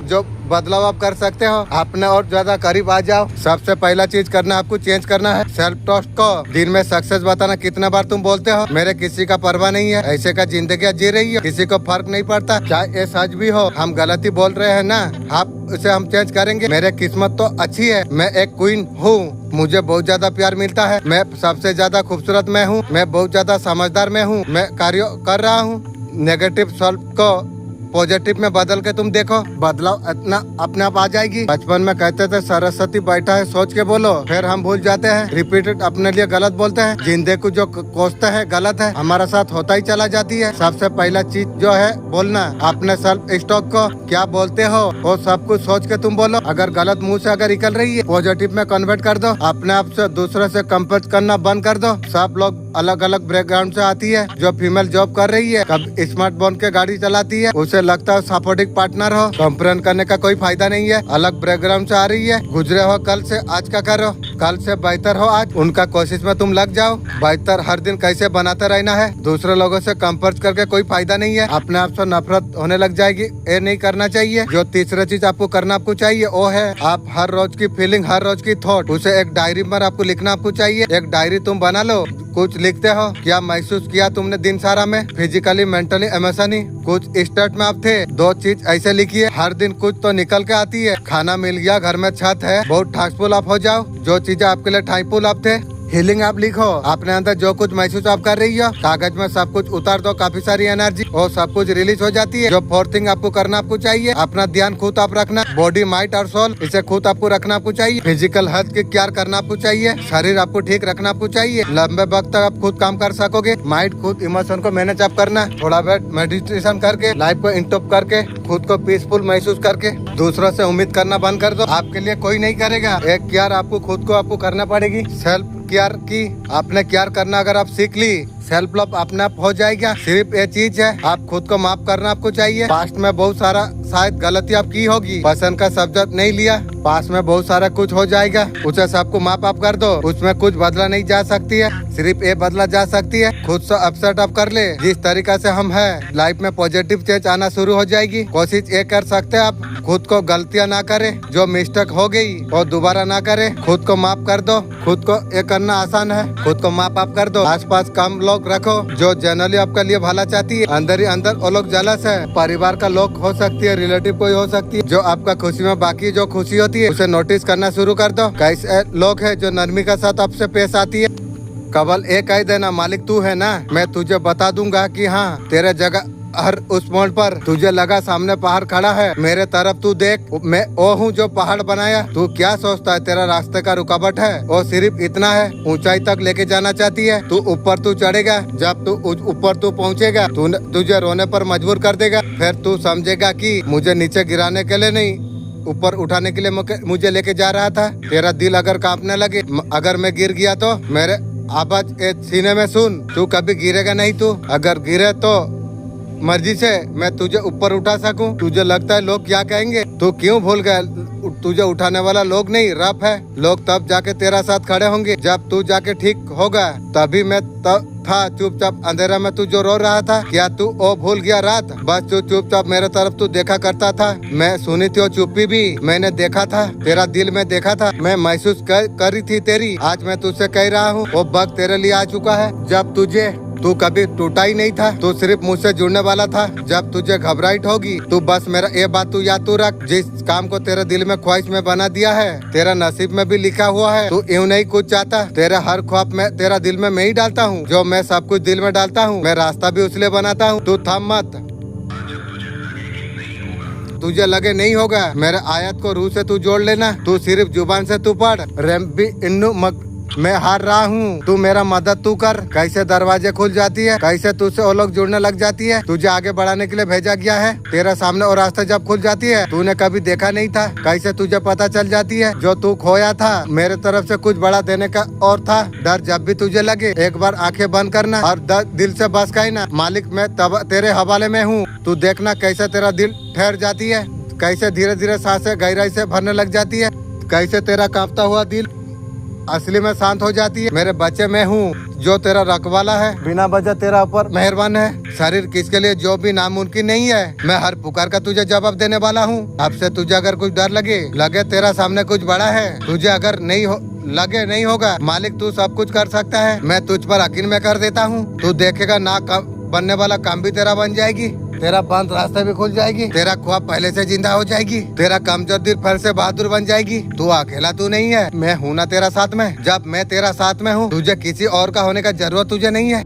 जो बदलाव आप कर सकते हो। अपने और ज्यादा करीब आ जाओ। सबसे पहला चीज करना, आपको चेंज करना है सेल्फ ट्रस्ट को। दिन में सक्सेस बताना कितना बार तुम बोलते हो, मेरे किसी का परवाह नहीं है, ऐसे का जिंदगी जी रही हो, किसी को फर्क नहीं पड़ता, चाहे ये सच भी हो। हम गलती बोल रहे हैं ना, आप उसे हम चेंज करेंगे। मेरे किस्मत तो अच्छी है, मैं एक क्वीन हूँ, मुझे बहुत ज्यादा प्यार मिलता है, मैं सबसे ज्यादा खूबसूरत मैं हूँ, मैं बहुत ज्यादा समझदार मैं हूँ, मैं कार्य कर रहा हूँ। नेगेटिव सॉल्व को पॉजिटिव में बदल के तुम देखो, बदलाव इतना अपने आप आ जाएगी। बचपन में कहते थे सरस्वती बैठा है सोच के बोलो, फिर हम भूल जाते हैं, रिपीटेड अपने लिए गलत बोलते हैं। जिंदगी को जो कोसते हैं गलत है, हमारा साथ होता ही चला जाती है। सबसे पहला चीज जो है बोलना, अपने सेल्फ स्टॉक को क्या बोलते हो वो सब कुछ सोच के तुम बोलो। अगर गलत मुंह से अगर निकल रही है, पॉजिटिव में कन्वर्ट कर दो। अपने आप से दूसरे से कंपेयर करना बंद कर दो। सब लोग अलग अलग बैकग्राउंड से आती है। जो फीमेल जॉब कर रही है, कब स्मार्ट फोन के गाड़ी चलाती है, उसे लगता है सपोर्टिंग पार्टनर हो, कंपेयर करने का कोई फायदा नहीं है। अलग बैकग्राउंड से आ रही है, गुजरे हो कल से, आज का करो, कल से बेहतर हो आज, उनका कोशिश में तुम लग जाओ। बेहतर हर दिन कैसे बनाते रहना है, दूसरे लोगों से कंपेयर करके कोई फायदा नहीं है। अपने आप से नफरत होने लग जाएगी, ये नहीं करना चाहिए। जो तीसरा चीज आपको करना आपको चाहिए वो है, आप हर रोज की फीलिंग, हर रोज की थॉट, उसे एक डायरी में आपको लिखना आपको चाहिए। एक डायरी तुम बना लो, कुछ लिखते हो, क्या महसूस किया तुमने दिन सारा में, फिजिकली, मेंटली, इमोशनली, कुछ स्टेट में आप थे। दो चीज ऐसे लिखिए, हर दिन कुछ तो निकल के आती है। खाना मिल गया, घर में छत है, बहुत ठासफुल आप हो जाओ। जो चीजें आपके लिए ठाइफुल आप थे, हीलिंग आप लिखो। अपने अंदर जो कुछ महसूस आप कर रही हो, कागज में सब कुछ उतार दो, काफी सारी एनर्जी और सब कुछ रिलीज हो जाती है। जो फोर्थ थिंग आपको करना आपको चाहिए, अपना ध्यान खुद आप रखना, बॉडी, माइंड और सोल, इसे खुद आपको रखना आपको चाहिए। फिजिकल हेल्थ की केयर करना आपको चाहिए, शरीर आपको ठीक रखना आपको चाहिए। लंबे वक्त तक आप खुद काम कर सकोगे। माइंड खुद, इमोशन को मैनेज आप करना, थोड़ा बहुत मेडिटेशन करके, लाइफ को इंटॉप करके, खुद को पीसफुल महसूस करके, दूसरों से उम्मीद करना बंद कर दो। आपके लिए कोई नहीं करेगा। एक केयर आपको खुद को आपको करना पड़ेगी। सेल्फ केयर की आपने केयर करना अगर आप सीख ली, सेल्फ लव अपने आप हो जाएगा। सिर्फ ये चीज है, आप खुद को माफ करना आपको चाहिए। पास्ट में बहुत सारा शायद गलती आप की होगी, पसंद का सब्जेक्ट नहीं लिया, पास्ट में बहुत सारा कुछ हो जाएगा, उसे सबको माफ आप कर दो। उसमें कुछ बदला नहीं जा सकती है, सिर्फ ये बदला जा सकती है खुद से अपसेट आप कर ले। जिस तरीका से हम है, लाइफ में पॉजिटिव चेंज आना शुरू हो जाएगी। कोशिश ये कर सकते हैं आप, खुद को गलतियां ना करे, जो मिस्टेक हो गई वो दोबारा ना करे, खुद को माफ कर दो। खुद को ये करना आसान है, खुद को माफ आप कर दो। आसपास कम लोग रखो जो जनरली आपका लिए भला चाहती है, अंदर ही अंदर वो लोग जलस है। परिवार का लोग हो सकती है, रिलेटिव कोई हो सकती है, जो आपका खुशी में बाकी जो खुशी होती है उसे नोटिस करना शुरू कर दो। कैसे लोग है जो नरमी के साथ आपसे पेश आती है, केवल एक कह देना, मालिक तू है ना, मैं तुझे बता दूंगा कि हाँ तेरे जगह हर उस मोड़ पर तुझे लगा सामने पहाड़ खड़ा है, मेरे तरफ तू देख, मैं वो हूँ जो पहाड़ बनाया। तू क्या सोचता है तेरा रास्ते का रुकावट है, वो सिर्फ इतना है, ऊंचाई तक लेके जाना चाहती है, तू ऊपर तू चढ़ेगा, जब तू ऊपर तू पहुँचेगा तुझे रोने पर मजबूर कर देगा। फिर तू समझेगा कि मुझे नीचे गिराने के लिए नहीं, ऊपर उठाने के लिए मुझे लेके जा रहा था। तेरा दिल अगर कांपने लगे, अगर मैं गिर गया तो मेरे आवाज सीने में सुन, तू कभी गिरेगा नहीं। तू अगर गिरे तो मर्जी से मैं तुझे ऊपर उठा सकूं। तुझे लगता है लोग क्या कहेंगे, तू क्यों भूल गया, तुझे उठाने वाला लोग नहीं रब है। लोग तब जाके तेरा साथ खड़े होंगे जब तू जाके ठीक होगा। तभी मैं तब था चुपचाप अंधेरा में तू जो रो रहा था, क्या तू वो भूल गया रात? बस तू चुपचाप मेरे तरफ तू देखा करता था, मैं सुनी थी वो चुप्पी भी, मैंने देखा था, तेरा दिल में देखा था, मैं महसूस कर रही थी तेरी। आज मैं तुझसे कह रहा हूँ, वो वक्त तेरे लिए आ चुका है जब तुझे तू कभी टूटा ही नहीं था, तू सिर्फ मुझसे जुड़ने वाला था। जब तुझे घबराहट होगी तू बस मेरा ये बात तू याद तू रख, जिस काम को तेरे दिल में ख्वाहिश में बना दिया है तेरा नसीब में भी लिखा हुआ है। तू यूँ नहीं कुछ चाहता, तेरा हर ख्वाब में तेरा दिल में मैं ही डालता हूँ। जो मैं सब कुछ दिल में डालता हूँ मैं रास्ता भी उसलिए बनाता हूँ। तू थम मत, तुझे लगे नहीं होगा, मेरे आयत को रूह से तू जोड़ लेना। तू सिर्फ जुबान से तू पढ़, रेम्बी इन्नू मैं हार रहा हूँ, तू मेरा मदद तू कर। कैसे दरवाजे खुल जाती है, कैसे तुझसे वो लोग जुड़ने लग जाती है। तुझे आगे बढ़ाने के लिए भेजा गया है, तेरे सामने और रास्ता जब खुल जाती है तूने कभी देखा नहीं था। कैसे तुझे पता चल जाती है जो तू खोया था मेरे तरफ से कुछ बड़ा देने का और था। डर जब भी तुझे लगे एक बार आंखें बंद करना और दिल से बस कहना, मालिक मैं तब तेरे हवाले में हूँ। तू देखना कैसे तेरा दिल ठहर जाती है, कैसे धीरे धीरे सांसें गहराई से भरने लग जाती है, कैसे तेरा कांपता हुआ दिल असली में शांत हो जाती है। मेरे बच्चे मैं हूँ जो तेरा रखवाला है, बिना वजह तेरा ऊपर मेहरबान है। शरीर किसके लिए जो भी नामुमकिन नहीं है, मैं हर पुकार का तुझे जवाब देने वाला हूँ। अब से तुझे अगर कुछ डर लगे तेरा सामने कुछ बड़ा है, तुझे अगर लगे नहीं होगा, मालिक तू सब कुछ कर सकता है, मैं तुझ पर यकीन में कर देता हूँ। तू देखेगा ना बनने वाला काम भी तेरा बन जाएगी, तेरा बंद रास्ते भी खुल जाएगी, तेरा ख्वाब पहले से जिंदा हो जाएगी, तेरा कमजोर दिल फिर से बहादुर बन जाएगी। तू अकेला तू नहीं है, मैं हूँ ना तेरा साथ में। जब मैं तेरा साथ में हूँ तुझे किसी और का होने का जरूरत तुझे नहीं है।